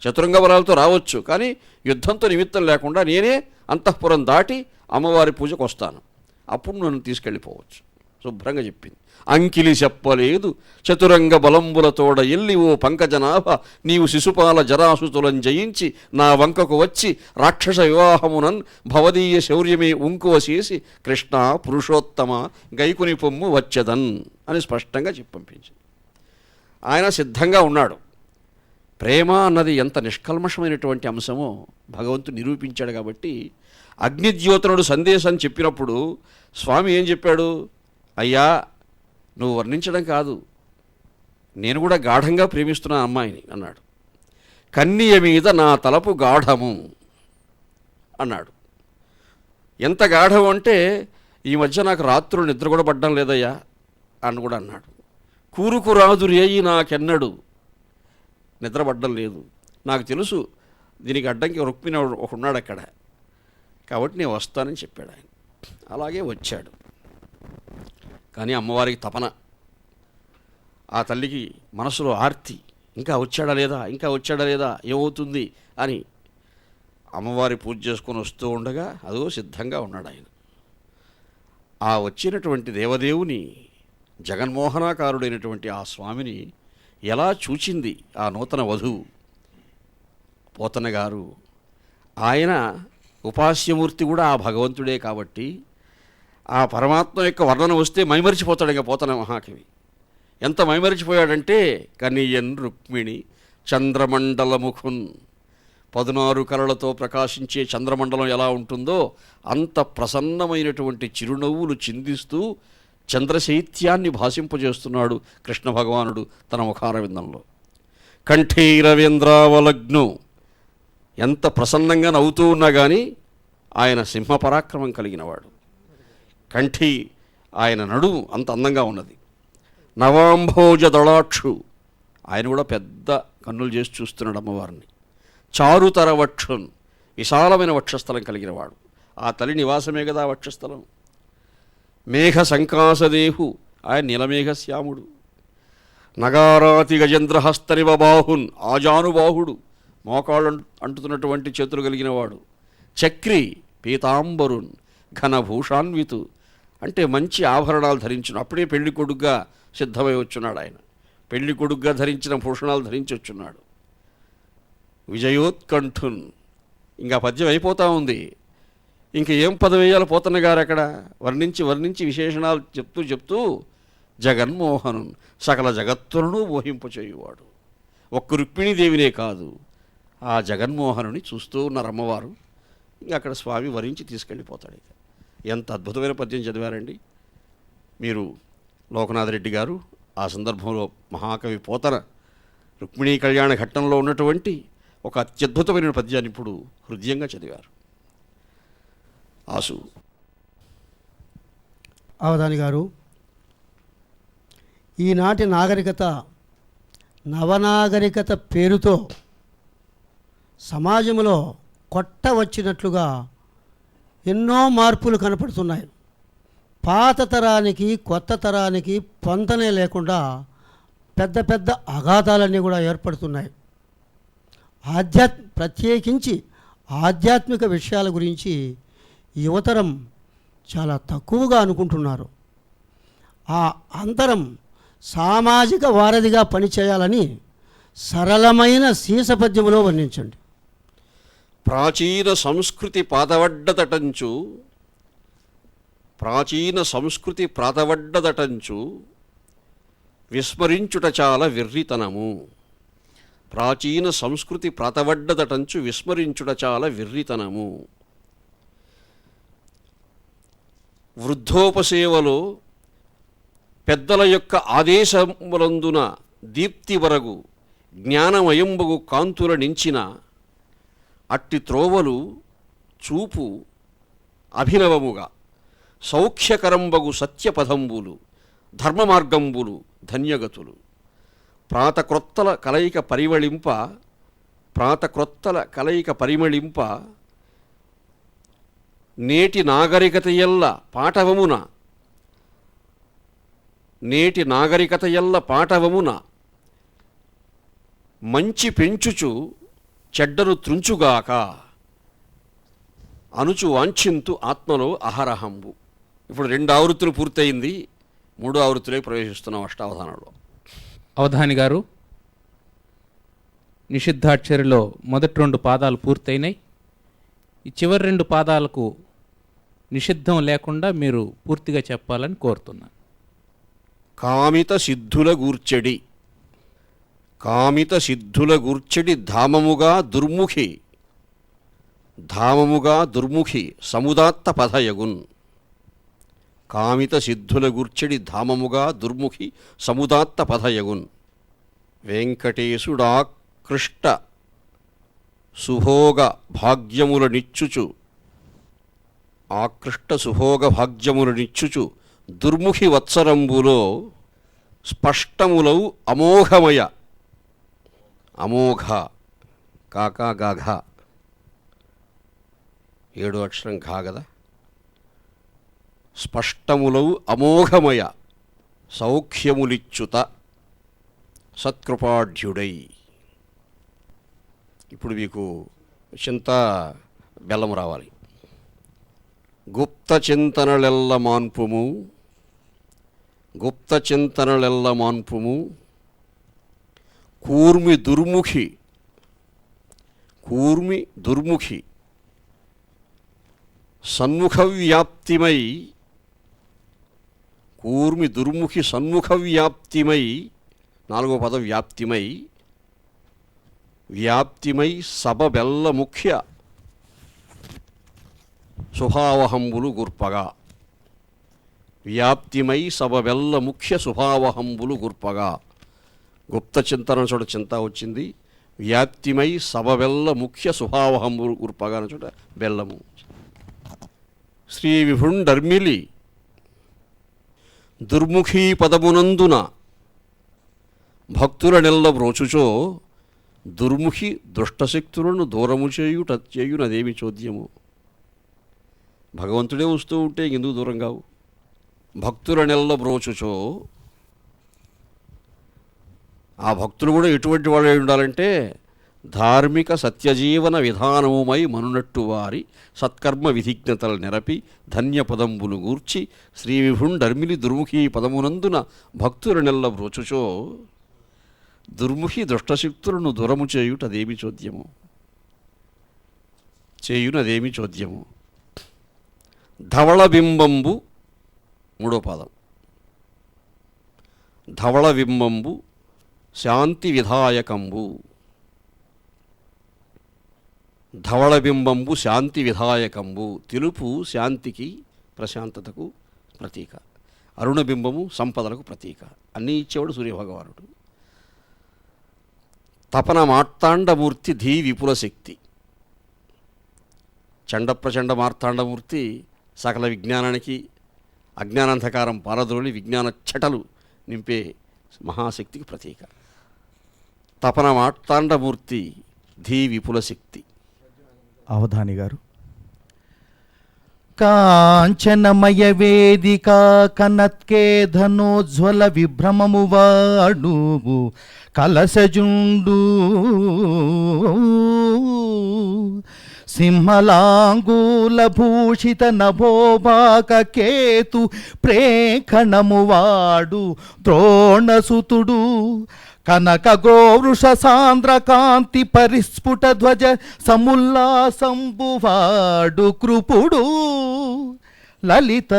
చతురంగ బలాలతో రావచ్చు, కానీ యుద్ధంతో నిమిత్తం లేకుండా నేనే అంతఃపురం దాటి అమ్మవారి పూజకు వస్తాను, అప్పుడు నన్ను తీసుకెళ్ళిపోవచ్చు శుభ్రంగా చెప్పింది. అంకిలి చెప్పలేదు చతురంగ బలంబులతోడ ఎల్లి ఓ పంకజనాభ, నీవు శిశుపాల జరాసుతులను జయించి నా వంకకు వచ్చి రాక్షస వివాహమునన్ భవదీయ శౌర్యమే ఉంకువ చేసి కృష్ణ పురుషోత్తమ గైకుని పొమ్ము వచ్చదన్ అని స్పష్టంగా చెప్పి పంపించింది. ఆయన సిద్ధంగా ఉన్నాడు. ప్రేమ అన్నది ఎంత నిష్కల్మషమైనటువంటి అంశమో భగవంతుడు నిరూపించాడు. కాబట్టి అగ్నిద్యోతనుడు సందేశం చెప్పినప్పుడు స్వామి ఏం చెప్పాడు? అయ్యా, నువ్వు వర్ణించడం కాదు, నేను కూడా గాఢంగా ప్రేమిస్తున్నా అమ్మాయిని అన్నాడు. కన్నియ మీద నా తలపు గాఢము అన్నాడు. ఎంత గాఢం అంటే ఈ మధ్య నాకు రాత్రులు నిద్ర కూడా పడ్డం లేదయ్యా అని కూడా అన్నాడు. కూరుకు రాదు రేయి నాకెన్నడు, నిద్రపడ్డం లేదు, నాకు తెలుసు దీనికి అడ్డంకి రుక్మిణి ఒకడున్నాడు అక్కడ, కాబట్టి నేను వస్తానని చెప్పాడు ఆయన. అలాగే వచ్చాడు. కానీ అమ్మవారికి తపన, ఆ తల్లికి మనసులో ఆర్తి, ఇంకా వచ్చాడా లేదా, ఇంకా వచ్చాడా లేదా, ఏమవుతుంది అని అమ్మవారి పూజ చేసుకొని వస్తూ ఉండగా అదో సిద్ధంగా ఉన్నాడు ఆయన. ఆ వచ్చినటువంటి దేవదేవుని, జగన్మోహనాకారుడైనటువంటి ఆ స్వామిని ఎలా చూచింది ఆ నూతన వధువు పోతన గారు. ఆయన ఉపాస్యమూర్తి కూడా ఆ భగవంతుడే కాబట్టి ఆ పరమాత్మ యొక్క వర్ణన వస్తే మైమరిచిపోతాడు ఇంకా పోతన మహాకవి. ఎంత మైమరిచిపోయాడంటే కనియన్ రుక్మిణి చంద్రమండలముఖున్, 16 కళలతో ప్రకాశించే చంద్రమండలం ఎలా ఉంటుందో అంత ప్రసన్నమైనటువంటి చిరునవ్వులు చిందిస్తూ చంద్రశైత్యాన్ని భాషింపజేస్తున్నాడు కృష్ణ భగవానుడు తన ముఖారవిందంలో. కంఠీరవేంద్రావలగ్ను, ఎంత ప్రసన్నంగా నవ్వుతూ ఉన్నా కానీ ఆయన సింహపరాక్రమం కలిగినవాడు. కంఠి, ఆయన నడుము అంత అందంగా ఉన్నది. నవాంభోజ దళాక్షు, ఆయన కూడా పెద్ద కన్నులు చేసి చూస్తున్నాడు అమ్మవారిని. చారుతర వక్షున్, విశాలమైన వక్షస్థలం కలిగినవాడు. ఆ తల్లి నివాసమే కదా వక్షస్థలం. మేఘ సంకాసదేహు, ఆయన నీలమేఘశ్యాముడు. నగారాతి గజేంద్రహస్తనివ బాహున్, ఆజానుబాహుడు, మోకాళ్ళు అంటుతున్నటువంటి చేతులు కలిగినవాడు. చక్రి పీతాంబరున్ ఘనభూషాన్వితు, అంటే మంచి ఆభరణాలు ధరించును. అప్పుడే పెళ్లి కొడుగ్గా సిద్ధమై వచ్చున్నాడు ఆయన. పెళ్లి కొడుగ్గా ధరించిన భూషణాలు ధరించి వచ్చున్నాడు. విజయోత్కంఠున్, ఇంకా పద్యం అయిపోతూ ఉంది, ఇంక ఏం పదం వేయాలి పోతన్న గారు అక్కడ వర్ణించి వర్ణించి విశేషణాలు చెప్తూ చెప్తూ జగన్మోహను సకల జగత్తులను మోహింపచేయువాడు. ఒక్క రుక్మిణీదేవినే కాదు, ఆ జగన్మోహనుని చూస్తూ ఉన్నారు అమ్మవారు. ఇంకా అక్కడ స్వామి వరించి తీసుకెళ్ళిపోతాడు. ఇక ఎంత అద్భుతమైన పద్యం చదివారండి మీరు. లోకనాథ రెడ్డి గారు ఆ సందర్భంలో మహాకవి పోతన రుక్మిణీ కళ్యాణ ఘట్టంలో ఉన్నటువంటి ఒక అత్యద్భుతమైన పద్యాన్ని ఇప్పుడు హృదయంగా చదివారు. ఆసు అవధాని గారు, ఈనాటి నాగరికత నవనాగరికత పేరుతో సమాజంలో కొట్ట వచ్చినట్లుగా ఎన్నో మార్పులు కనపడుతున్నాయి. పాత తరానికి కొత్త తరానికి పొంతనే లేకుండా పెద్ద పెద్ద అఘాతాలన్నీ కూడా ఏర్పడుతున్నాయి. ప్రత్యేకించి ఆధ్యాత్మిక విషయాల గురించి యువతరం చాలా తక్కువగా అనుకుంటున్నారు. ఆ అంతరం సామాజిక వారధిగా పనిచేయాలని సరళమైన సీసపద్యములో వర్ణించండి. ప్రాచీన సంస్కృతి పాతవడ్డదటంచు, ప్రాచీన సంస్కృతి ప్రాతవడ్డదటంచు విస్మరించుట చాలా వెర్రితనము. ప్రాచీన సంస్కృతి ప్రాతవడ్డదటంచు విస్మరించుట చాలా వెర్రితనము. వృద్ధోపసేవలో పెద్దల యొక్క ఆదేశములందున దీప్తి వరగు జ్ఞానమయంబగు కాంతుల నించిన అట్టి త్రోవలు చూపు అభినవముగా సౌఖ్యకరంబగు సత్యపదంబులు ధర్మమార్గంబులు ధన్యగతులు. ప్రాతక్రొత్తల కలయిక పరిమళింప నేటి నాగరికత ఎల్ల పాటవమున మంచి పెంచుచు చెడ్డను త్రుంచుగాక అనుచు వాంఛింతు ఆత్మలో అహరహంబు. ఇప్పుడు 2 ఆవృత్తులు పూర్తయింది, 3వ ఆవృత్తులే ప్రవేశిస్తున్నాం అష్టావధానంలో. అవధాని గారు, నిషిద్ధాక్షరిలో మొదటి 2 పాదాలు పూర్తయినాయి. ఈ చివరి 2 పాదాలకు నిషిద్ధం లేకుండా మీరు పూర్తిగా చెప్పాలని కోరుతున్నాను. కామిత సిద్ధుల గూర్చెడి ధామముగా దుర్ముఖి సముదాత్త పదయగున్. కామిత సిద్ధుల గూర్చెడి ధామముగా దుర్ముఖి సముదాత్త పదయగున్. వెంకటేశుడాకృష్ట సుభోగ భాగ్యములనిచ్చుచు దుర్ముఖి వత్సరంబులో స్పష్టములవు అమోఘ కాకా గాఘ 7వ అక్షరం ఘా కదా. స్పష్టములవు అమోఘమయ సౌఖ్యములిచ్చుత సత్కృపాఢ్యుడై. ఇప్పుడు మీకు చింత బెల్లం రావాలి. గుప్త చింతనలెల్ల మాన్పుము కూర్మి దుర్ముఖి సన్ముఖ వ్యాప్తిమై 4వ పదం వ్యాప్తిమై సబబెల్ల ముఖ్య శుభావహంబులు గుర్పగా. గుప్త చింతన చోట చింత వచ్చింది, వ్యాప్తిమై సబబెల్ల ముఖ్య శుభావహంబులు గుర్పగా అన్న చోట బెల్లము. శ్రీ విభుండర్మిలి దుర్ముఖీ పదమునందున భక్తుల నెల్ల బ్రోచుచో దుర్ముఖి దుష్టశక్తులను దూరము చేయునదేమి చోద్యము. భగవంతుడే వస్తూ ఉంటే ఎందుకు దూరం కావు? భక్తుల నెల్ల బ్రోచుచో, ఆ భక్తులు కూడా ఎటువంటి వాళ్ళు ఉండాలంటే ధార్మిక సత్యజీవన విధానముమై మనునట్టు వారి సత్కర్మ విధిజ్ఞతలు నెరపి ధన్యపదంబులు గూర్చి శ్రీ విభుండర్మిలి దుర్ముఖి పదమునందున భక్తుల నెల్ల బ్రోచుచో దుర్ముఖి దుష్టశక్తులను దూరము చేయునదేమి చోద్యము. ధవళబింబంబు 3వ పాదం. ధవళబింబంబు శాంతి విధాయకంబు. ధవళబింబంబు శాంతి విధాయకంబు. తెలుపు శాంతికి ప్రశాంతతకు ప్రతీక. అరుణబింబము సంపదలకు ప్రతీక. అన్నీ ఇచ్చేవాడు సూర్యభగవానుడు. తపన మార్తాండమూర్తి ధీ విపుల శక్తి. చండప్రచండ మార్తాండమూర్తి సకల విజ్ఞానానికి అజ్ఞానాంధకారం పారద్రోలి విజ్ఞాన చటలు నింపే మహాశక్తికి ప్రతీక. తపన మార్తాండమూర్తి ధీ విపుల శక్తి. అవధాని గారు. కాంచనమయ వేదిక కనత్కేధనోజ్వల విభ్రమము వాడు కలసజుండు సింహలాంగూల భూషిత నభోభాక కేతు ప్రేఖణము వాడు ద్రోణసుతుడు కనక గోవృష సాంద్ర కాంతి పరిస్ఫుట ధ్వజ సముల్లాసంబువాడు కృపుడు లలిత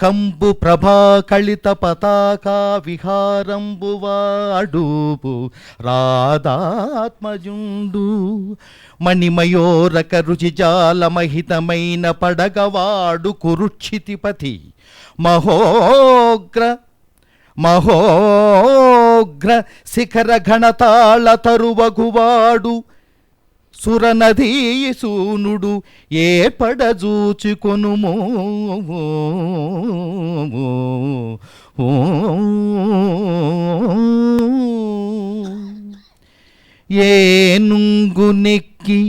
కంబు ప్రభా కలిత పతాకా విహారంబువాడు రాధాత్మజుండు మణిమయోరక రుచిజాలమహితమైన పడగవాడు కురుక్షితిపతి మహోగ్ర శిఖర ఘనతాళ తరువగువాడు సురనదీసూనుడు ఏ పడజూచుకొనుమో ఏనుంగు నెక్కి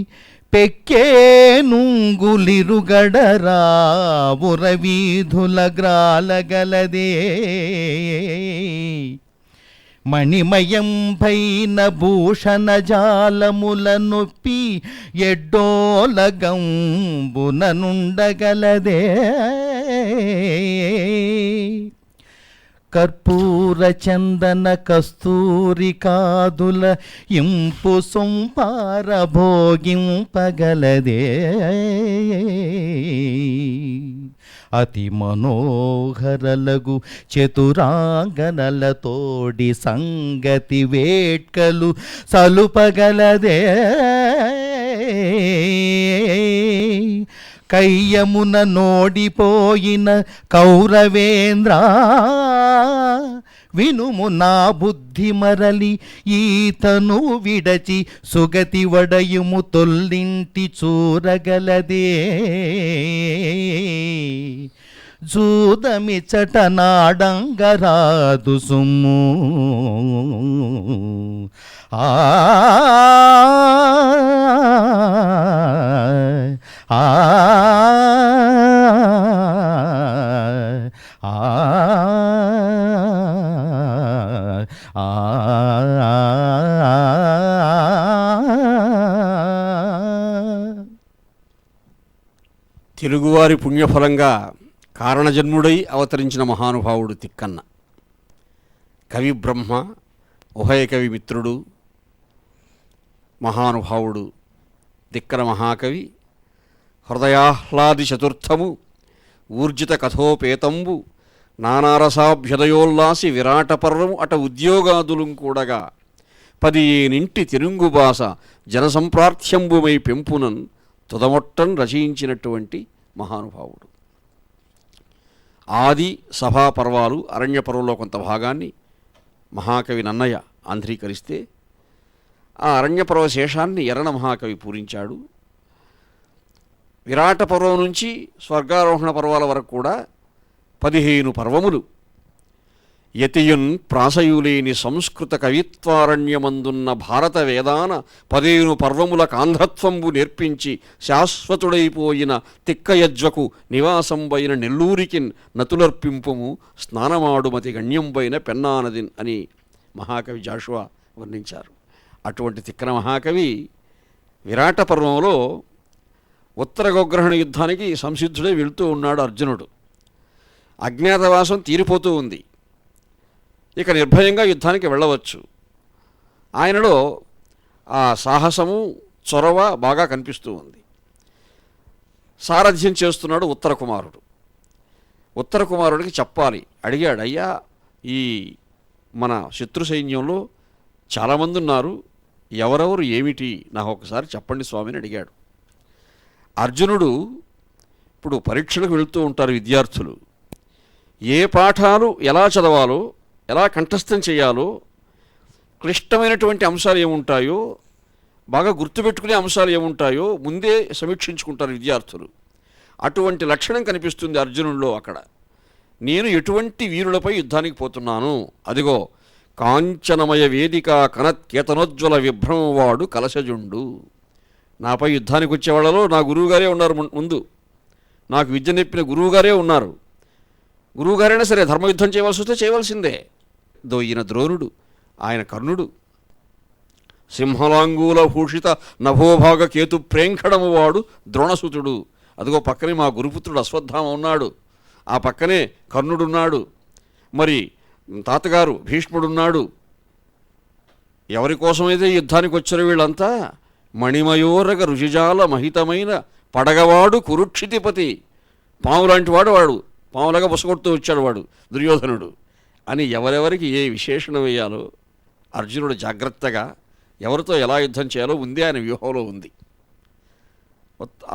పెక్కేనుంగులిరుగడరా ఉరవీధుల గ్రాలగలదే మణిమయం పైన భూషణ జాలముల నొప్పి ఎడ్డోలగంబుననుండగలదే కర్పూర చందన కస్తూరి కాదుల ఇంపు సొంపార భోగింపగలదే అతి మనోహరలగు చతురాంగనలతోడి సంగతి వేట్కలు సలుపగలదే కయ్యమున నోడిపోయిన కౌరవేంద్ర వినుము నా బుద్ధి మరలి ఈతను విడచి సుగతి వడయుము తొల్లింటి చూరగలదే జూదమిచట నాడంగరాదు సుమ్ము ఆ ఆ తెలుగువారి పుణ్యఫలంగా కారణజన్ముడై అవతరించిన మహానుభావుడు తిక్కన్న. కవి బ్రహ్మ, ఉభయ కవి మిత్రుడు, మహానుభావుడు తిక్కన మహాకవి. హృదయాహ్లాది చతుర్థము ఊర్జిత కథోపేతంబు నానారసాభ్యుదయోల్లాసి విరాట పర్వము అట ఉద్యోగాదులం కూడగా 10 తిరుంగుబాస జనసంప్రార్థ్యంబుమై పెంపునన్ తుదమొట్టన్ రచయించినటువంటి మహానుభావుడు. ఆది సభా పర్వాలు అరణ్య పర్వంలో కొంత భాగాన్ని మహాకవి నన్నయ్య ఆంధ్రీకరిస్తే ఆ అరణ్య పర్వ శేషాన్ని ఎర్రన మహాకవి పూరించాడు. విరాట పర్వం నుంచి స్వర్గారోహణ పర్వాల వరకు కూడా 15 పర్వములు యతియున్ ప్రాసయులేని సంస్కృత కవిత్వారణ్యమందున్న భారత వేదాన 15 పర్వముల కాంధ్రత్వంబు నేర్పించి శాశ్వతుడైపోయిన తిక్కయజ్వకు నివాసంబైన నెల్లూరికిన్ నతులర్పింపుము స్నానమాడుమతి గణ్యంబైన పెన్నానదిన్ అని మహాకవి జాషువా వర్ణించారు. అటువంటి తిక్కన మహాకవి విరాట పర్వంలో ఉత్తర గోగ్రహణ యుద్ధానికి సంసిద్ధుడై వెళుతూ ఉన్నాడు అర్జునుడు. అజ్ఞాతవాసం తీరిపోతూ ఉంది, ఇక నిర్భయంగా యుద్ధానికి వెళ్ళవచ్చు. ఆయనలో ఆ సాహసము చొరవ బాగా కనిపిస్తూ ఉంది. సారథ్యం చేస్తున్నాడు ఉత్తర కుమారుడు. ఉత్తర కుమారుడికి చెప్పాలి, అడిగాడు, అయ్యా ఈ మన శత్రు సైన్యంలో చాలామంది ఉన్నారు, ఎవరెవరు ఏమిటి నాకు ఒకసారి చెప్పండి స్వామిని అడిగాడు. అర్జునుడు ఇప్పుడు పరీక్షలకు వెళుతూ ఉంటారు విద్యార్థులు, ఏ పాఠాలు ఎలా చదవాలో, ఎలా కంఠస్థం చేయాలో, క్లిష్టమైనటువంటి అంశాలు ఏముంటాయో, బాగా గుర్తుపెట్టుకునే అంశాలు ఏముంటాయో ముందే సమీక్షించుకుంటారు విద్యార్థులు. అటువంటి లక్షణం కనిపిస్తుంది అర్జునుడిలో. అక్కడ నేను ఎటువంటి వీరులపై యుద్ధానికి పోతున్నాను, అదిగో కాంచనమయ వేదిక కనత్యతనోజ్వల విభ్రమవాడు కలశజుండు. నాపై యుద్ధానికి వచ్చేవాళ్ళలో నా గురువుగారే ఉన్నారు, ముందు నాకు విద్య నేర్పిన గురువుగారే ఉన్నారు. గురువుగారైనా సరే ధర్మయుద్ధం చేయవలసి వస్తే చేయవలసిందే. ఈయన ద్రోణుడు, ఆయన కర్ణుడు, సింహలాంగూల భూషిత నభోభాగ కేతు ప్రేంఖడము వాడు ద్రోణసుతుడు. అదిగో పక్కనే మా గురుపుత్రుడు అశ్వత్థామ ఉన్నాడు, ఆ పక్కనే కర్ణుడున్నాడు, మరి తాతగారు భీష్ముడున్నాడు. ఎవరి కోసమైతే యుద్ధానికి వచ్చారు వీళ్ళంతా? మణిమయోరగ రుచిజాల మహితమైన పడగవాడు కురుక్షితిపతి. పాము లాంటి వాడు, వాడు పాములాగా బుసగొడుతూ వచ్చాడు వాడు దుర్యోధనుడు అని ఎవరెవరికి ఏ విశేషణం వేయాలో అర్జునుడు జాగ్రత్తగా ఎవరితో ఎలా యుద్ధం చేయాలో ముందే ఆయన వ్యూహంలో ఉంది.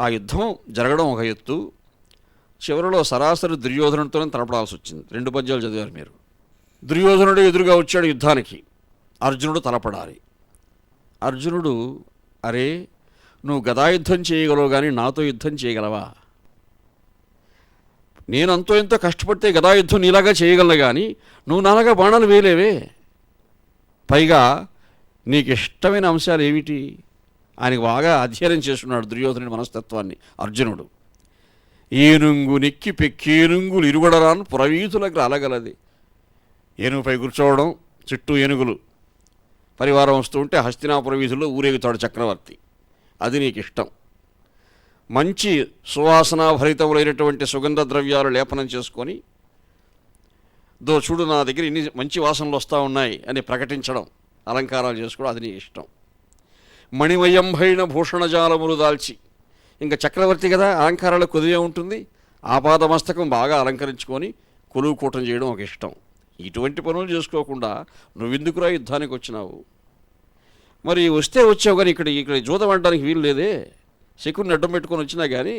ఆ యుద్ధం జరగడం ఒక ఎత్తు, చివరిలో సరాసరి దుర్యోధనుడితోనే తలపడాల్సి వచ్చింది. 2 పద్యాలు చదివారు మీరు. దుర్యోధనుడు ఎదురుగా వచ్చాడు యుద్ధానికి, అర్జునుడు తలపడాలి. అర్జునుడు, అరే నువ్వు గదాయుద్ధం చేయగలవు కానీ నాతో యుద్ధం చేయగలవా? నేను అంతో ఎంతో కష్టపడితే గదాయుద్ధం నీలాగా చేయగలను కానీ నువ్వు నాలాగా బాణాలు వేయలేవే. పైగా నీకు ఇష్టమైన అంశాలు ఏమిటి? ఆయనకు బాగా అధ్యయనం చేస్తున్నాడు దుర్యోధనుడి మనస్తత్వాన్ని అర్జునుడు. ఏనుంగు నెక్కి పెక్కేనుంగులు ఇరుగడరాను పురవీధులకు అలగలది. ఏనుగుపై కూర్చోవడం, చుట్టూ ఏనుగులు పరివారం వస్తూ ఉంటే హస్తినాపుర వీధుల్లో ఊరేగుతాడు చక్రవర్తి. అది నీకు ఇష్టం. మంచి సువాసనాభరితములైనటువంటి సుగంధ ద్రవ్యాలు లేపనం చేసుకొని, చూడు నా దగ్గర ఇన్ని మంచి వాసనలు వస్తూ ఉన్నాయి అని ప్రకటించడం, అలంకారాలు చేసుకోవడం, అది నీ ఇష్టం. మణిమయంభైన భూషణజాలములు దాల్చి, ఇంకా చక్రవర్తి కదా, అలంకారాలు కొద్దిగా ఉంటుంది, ఆపాదమస్తకం బాగా అలంకరించుకొని కొలువు కూటం చేయడం ఒక ఇష్టం. ఇటువంటి పనులు చేసుకోకుండా నువ్వెందుకురా యుద్ధానికి వచ్చినావు? మరి వస్తే వచ్చావు కానీ ఇక్కడ జూదం ఆడడానికి వీలు లేదే. శకుని అడ్డం పెట్టుకొని వచ్చినా కానీ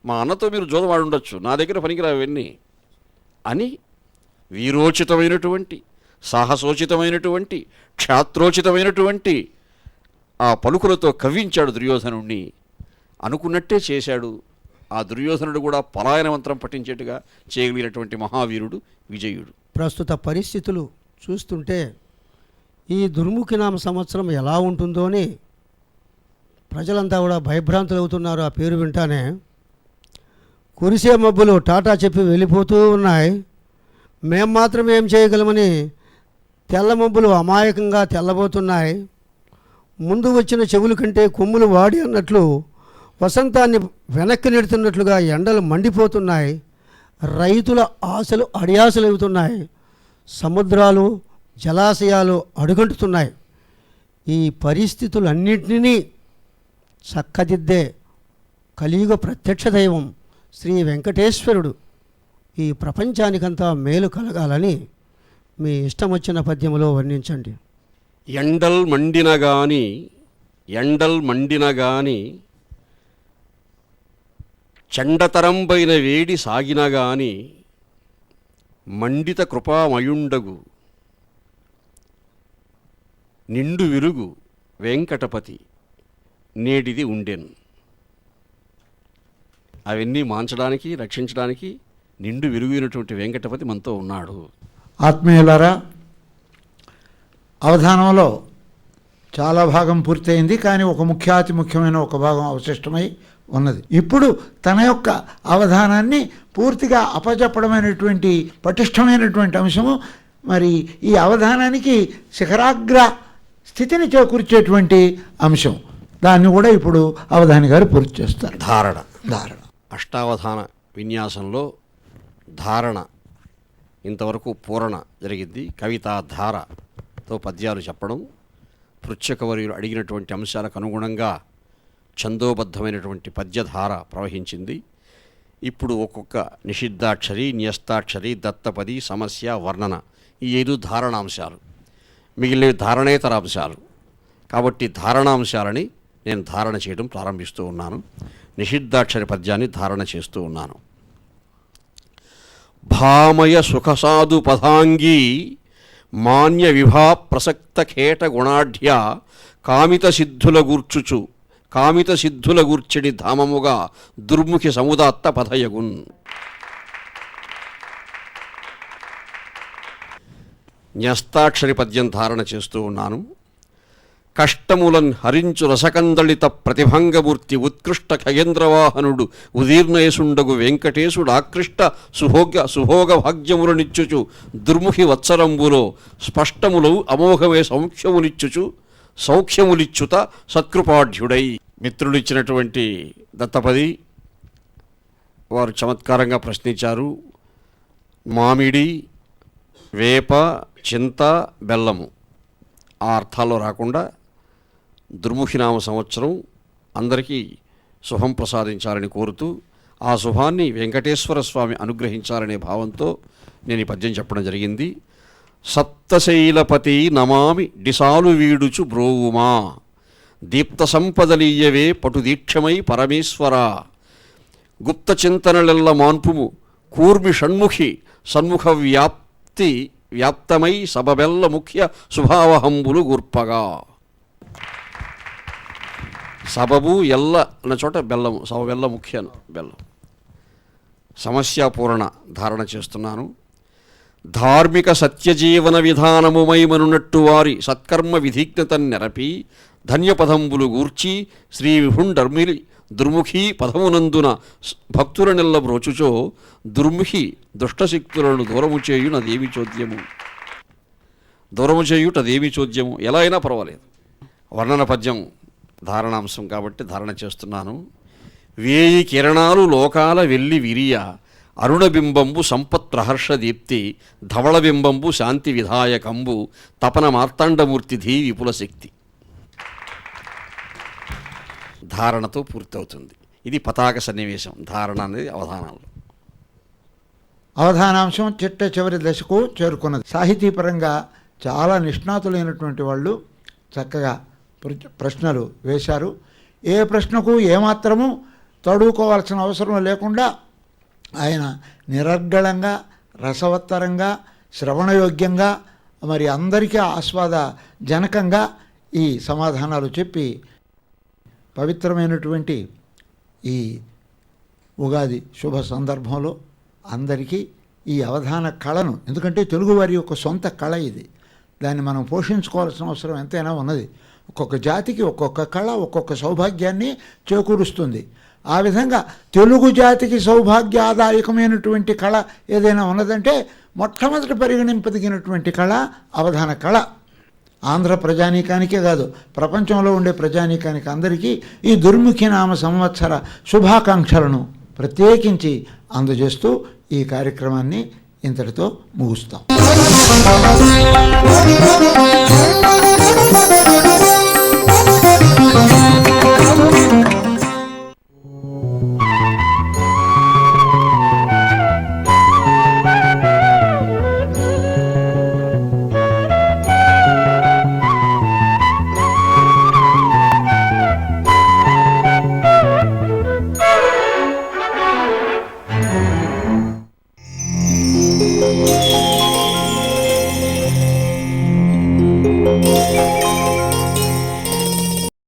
మా అన్నతో మీరు జూదం ఆడి ఉండొచ్చు, నా దగ్గర పనికిరా అవన్నీ అని వీరోచితమైనటువంటి, సాహసోచితమైనటువంటి, క్షాత్రోచితమైనటువంటి ఆ పలుకులతో కవ్వించాడు దుర్యోధనుణ్ణి. అనుకున్నట్టే చేశాడు. ఆ దుర్యోధనుడు కూడా పలాయన మంత్రం పఠించేట్టుగా చేయగలిగినటువంటి మహావీరుడు, విజయుడు. ప్రస్తుత పరిస్థితులు చూస్తుంటే ఈ దుర్ముఖి నామ సంవత్సరం ఎలా ఉంటుందో అని ప్రజలంతా కూడా భయభ్రాంతులు అవుతున్నారు. ఆ పేరు వింటానే కురిసే మబ్బులు టాటా చెప్పి వెళ్ళిపోతూ ఉన్నాయి. మేం మాత్రం ఏం చేయగలమని తెల్ల మబ్బులు అమాయకంగా తెల్లబోతున్నాయి. ముందు వచ్చిన చెవుల కంటే కొమ్ములు వాడి అన్నట్లు వసంతాన్ని వెనక్కి నెడుతున్నట్లుగా ఎండలు మండిపోతున్నాయి. రైతుల ఆశలు అడియాసలు అవుతున్నాయి. సముద్రాలు, జలాశయాలు అడుగంటుతున్నాయి. ఈ పరిస్థితులన్నింటినీ చక్కదిద్దే కలియుగ ప్రత్యక్ష దైవం శ్రీ వెంకటేశ్వరుడు ఈ ప్రపంచానికంతా మేలు కలగాలని మీ ఇష్టం వచ్చిన పద్యములో వర్ణించండి. ఎండల్ మండిన గాని చండతరంపైన వేడి సాగిన గాని మండిత కృపామయుండగు నిండు విరుగు వెంకటపతి నేటిది ఉండెన్. అవన్నీ మాంచడానికి, రక్షించడానికి నిండు విరుగునటువంటి వెంకటపతి మనతో ఉన్నాడు. ఆత్మీయులారా, అవధానంలో చాలా భాగం పూర్తయింది, కానీ ఒక ముఖ్యాతి ముఖ్యమైన ఒక భాగం అవశిష్టమై ఉన్నది. ఇప్పుడు తన యొక్క అవధానాన్ని పూర్తిగా అపజెప్పడమైనటువంటి పటిష్టమైనటువంటి అంశము, మరి ఈ అవధానానికి శిఖరాగ్ర స్థితిని చేకూర్చేటువంటి అంశం, దాన్ని కూడా ఇప్పుడు అవధాని గారు పూర్తి చేస్తారు. ధారణ. అష్టావధాన విన్యాసంలో ధారణ ఇంతవరకు పూరణ జరిగింది. కవితా ధారతో పద్యాలు చెప్పడం, పృచ్ఛకవర్యులు అడిగినటువంటి అంశాలకు అనుగుణంగా ఛందోబద్ధమైనటువంటి పద్యధార ప్రవహించింది. ఇప్పుడు ఒక్కొక్క నిషిద్ధాక్షరి, న్యస్తాక్షరి, దత్తపది, సమస్య, వర్ణన, ఈ 5 ధారణాంశాలు, మిగిలిన ధారణేతర అంశాలు. కాబట్టి ధారణాంశాలని నేను ధారణ చేయడం ప్రారంభిస్తూ ఉన్నాను. నిషిద్ధాక్షరి పద్యాన్ని ధారణ చేస్తూ ఉన్నాను. భామయ సుఖసాధు పదాంగీ మాన్య విభా ప్రసక్త ఖేట గుణాఢ్య కామిత సిద్ధుల గూర్చడి ధామముగా దుర్ముఖి సముదాత్త పథయగున్. న్యస్తాక్షరి పద్యం ధారణ చేస్తూ ఉన్నాను. కష్టములన్ హరించు రసకందళిత ప్రతిభంగమూర్తి ఉత్కృష్ట ఖగేంద్రవాహనుడు ఉదీర్ణయసుండగు వెంకటేశుడు ఆకృష్ట సుభోగ భాగ్యములనిచ్చుచు దుర్ముఖి వత్సరంబులో స్పష్టములు అమోఘమే సౌఖ్యములిచ్చుత సత్కృపాఢ్యుడై. మిత్రులిచ్చినటువంటి దత్తపది వారు చమత్కారంగా ప్రశ్నించారు. మామిడి, వేప, చింత, బెల్లము ఆ అర్థాల్లో రాకుండా దుర్ముఖినామ సంవత్సరం అందరికీ శుభం ప్రసాదించాలని కోరుతూ, ఆ శుభాన్ని వెంకటేశ్వర స్వామి అనుగ్రహించాలనే భావంతో నేను ఈ పద్యం చెప్పడం జరిగింది. సప్తశైలపతి నమామి డిసాలు వీడుచు బ్రోవుమా దీప్త సంపదలీయవే పటుదీక్షమై పరమేశ్వర గుప్త చింతనలెల్ల మాన్పుము కూర్మి షణ్ముఖి సన్ముఖ వ్యాప్తమై సబబెల్ల ముఖ్య శుభావహంబులు గుర్పగా. సబబు ఎల్ల అన్న చోట బెల్లము, సబబెల్ల ముఖ్య బెల్లం. సమస్యాపూరణ ధారణ చేస్తున్నాను. ధార్మిక సత్యజీవన విధానముమైమనున్నట్టు వారి సత్కర్మ విధిజ్ఞత నెరపి ధన్యపదంబులు గూర్చి శ్రీ విభుండర్మిలి దుర్ముఖి పదమునందున భక్తుల నెల్ల బ్రోచుచో దుర్ముఖి దుష్టశక్తులను దూరము చేయుటదేమి చోద్యము ఎలా అయినా పర్వాలేదు. వర్ణన పద్యం ధారణాంశం కాబట్టి ధారణ చేస్తున్నాను. వేయి కిరణాలు లోకాల వెల్లి విరియ అరుణబింబంబు సంపత్ ప్రహర్ష దీప్తి ధవళబింబంబు శాంతి విధాయకంబు తపన మార్తాండమూర్తిధి విపుల శక్తి. ధారణతో పూర్తవుతుంది. ఇది పతాక సన్నివేశం. ధారణ అనేది అవధానంలో. అవధానాంశం చిట్ట చివరి దశకు చేరుకున్నది. సాహితీపరంగా చాలా నిష్ణాతులైనటువంటి వాళ్ళు చక్కగా ప్రశ్నలు వేశారు. ఏ ప్రశ్నకు ఏమాత్రము తడుకోవాల్సిన అవసరం లేకుండా ఆయన నిరర్గళంగా, రసవత్తరంగా, శ్రవణయోగ్యంగా, మరి అందరికీ ఆస్వాదజనకంగా ఈ సమాధానాలు చెప్పి పవిత్రమైనటువంటి ఈ ఉగాది శుభ సందర్భంలో అందరికీ ఈ అవధాన కళను, ఎందుకంటే తెలుగువారి యొక్క సొంత కళ ఇది, దాన్ని మనం పోషించుకోవాల్సిన అవసరం ఎంతైనా ఉన్నది. ఒక్కొక్క జాతికి ఒక్కొక్క కళ ఒక్కొక్క సౌభాగ్యాన్ని చేకూరుస్తుంది. ఆ విధంగా తెలుగు జాతికి సౌభాగ్యాదాయకమైనటువంటి కళ ఏదైనా ఉన్నదంటే మొట్టమొదటి పరిగణింపదగినటువంటి కళ అవధాన కళ. ఆంధ్ర ప్రజానీకానికే కాదు, ప్రపంచంలో ఉండే ప్రజానీకానికి అందరికీ ఈ దుర్ముఖి నామ సంవత్సర శుభాకాంక్షలను ప్రత్యేకించి అందజేస్తూ ఈ కార్యక్రమాన్ని ఇంతటితో ముగుస్తాం. Thank you.